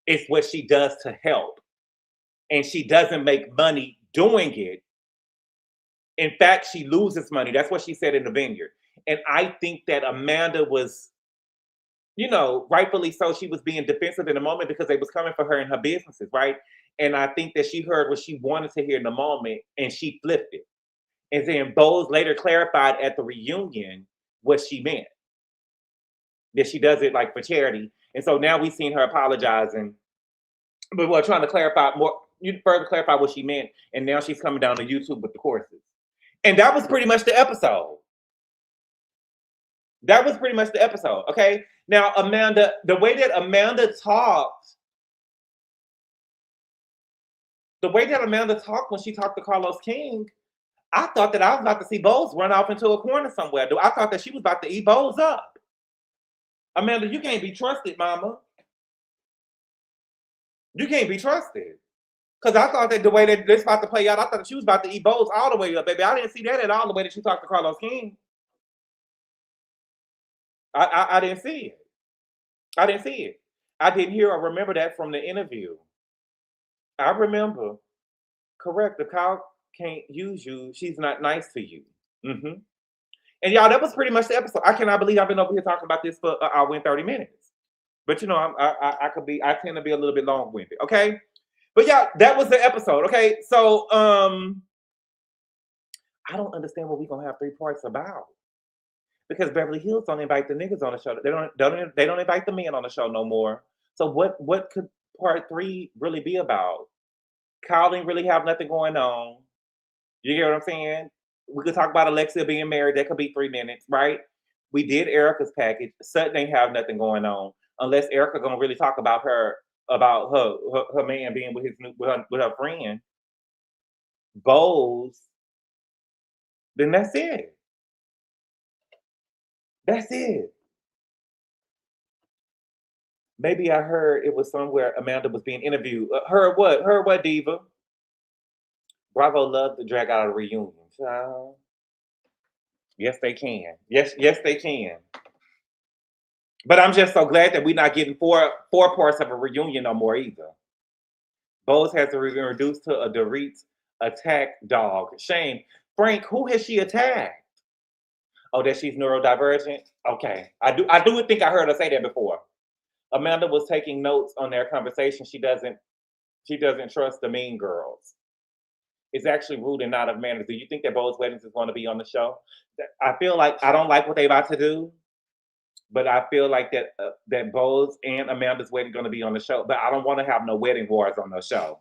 It's what she does to help. And she doesn't make money doing it. In fact, she loses money. That's what she said in the vineyard. And I think that Amanda was, rightfully so, she was being defensive in the moment because they was coming for her in her businesses, right? And I think that she heard what she wanted to hear in the moment and she flipped it. And then Bose later clarified at the reunion what she meant. That she does it like for charity. And so now we've seen her apologizing, but we're trying to clarify more, you further clarify what she meant. And now she's coming down to YouTube with the courses. And that was pretty much the episode. That was pretty much the episode. Okay. Now, Amanda, the way that Amanda talked when she talked to Carlos King, I thought that I was about to see Bose run off into a corner somewhere. I thought that she was about to eat Bose up. Amanda, you can't be trusted, mama. You can't be trusted. Because I thought that the way that this about to play out, I thought that she was about to eat Bose all the way up, baby. I didn't see that at all, the way that she talked to Carlos King. I didn't see it. I didn't see it. I didn't hear or remember that from the interview. I remember, correct, the cow can't use you. She's not nice to you. Mm-hmm. And y'all, that was pretty much the episode. I cannot believe I've been over here talking about this for an hour and 30 minutes. But you know, I tend to be a little bit long-winded, okay? But yeah, that was the episode, okay? So I don't understand what we're gonna have 3 parts about. Because Beverly Hills don't invite the niggas on the show. They don't invite the men on the show no more. So what could part 3 really be about? Kyle didn't really have nothing going on. You hear what I'm saying? We could talk about Alexia being married. That could be 3 minutes, right? We did Erika's package. Sutton ain't have nothing going on unless Erika gonna really talk about her man being with her friend. Bose. Then that's it. That's it. Maybe I heard it was somewhere Amanda was being interviewed. Heard what, Diva? Bravo loved to drag out a reunion. Child. Yes, they can. Yes, they can. But I'm just so glad that we're not getting four parts of a reunion no more either. Bose has been reduced to a Dorit attack dog. Shame. Frank, who has she attacked? Oh, that she's neurodivergent? Okay. I do think I heard her say that before. Amanda was taking notes on their conversation. She doesn't trust the mean girls. It's actually rude and not of manners. Do you think that Bose Weddings is going to be on the show? I feel like I don't like what they're about to do, but I feel like that Bose and Amanda's wedding going to be on the show. But I don't want to have no wedding wars on the show.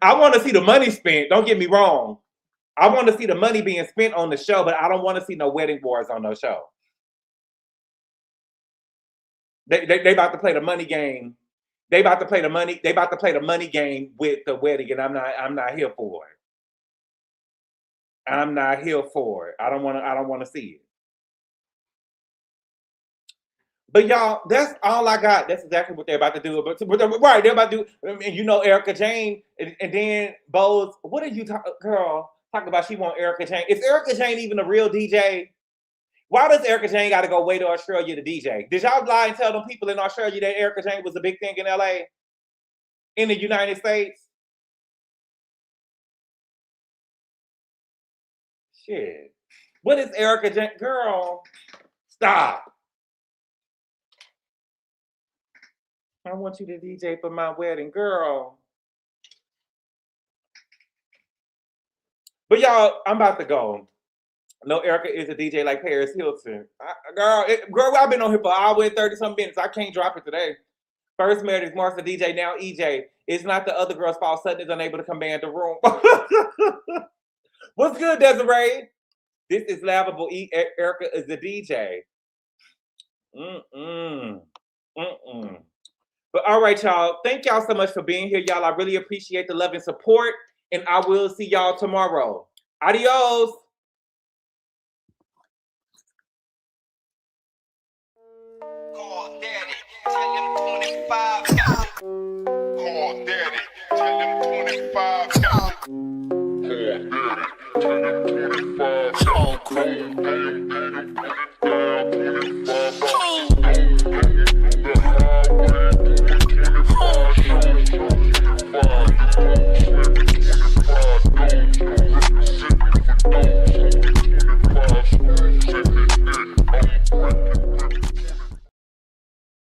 I want to see the money spent. Don't get me wrong. I want to see the money being spent on the show, but I don't want to see no wedding wars on no show. They about to play the money game. They about to play the money game with the wedding, and I'm not here for it. I'm not here for it. I don't want to see it. But y'all, that's all I got. That's exactly what they're about to do. But right, they're about to do. And you know, Erika Jane, and then Bose. What are you talking about? She want Erika Jane. Is Erika Jane even a real DJ? Why does Erika Jane got to go way to Australia to DJ? Did y'all lie and tell them people in Australia that Erika Jane was a big thing in LA? In the United States? Shit. What is Erika Jane? Girl, stop. I want you to DJ for my wedding, girl. But y'all, I'm about to go. No, Erika is a DJ like Paris Hilton. Girl, I've been on here for an hour and 30-some minutes. I can't drop it today. First married is Martha DJ, now EJ. It's not the other girl's fault. Sutton is unable to command the room. What's good, Desiree? This is laughable. Erika is the DJ. But all right, y'all. Thank y'all so much for being here, y'all. I really appreciate the love and support. And I will see y'all tomorrow. Adios. Call Daddy. Tell him 25.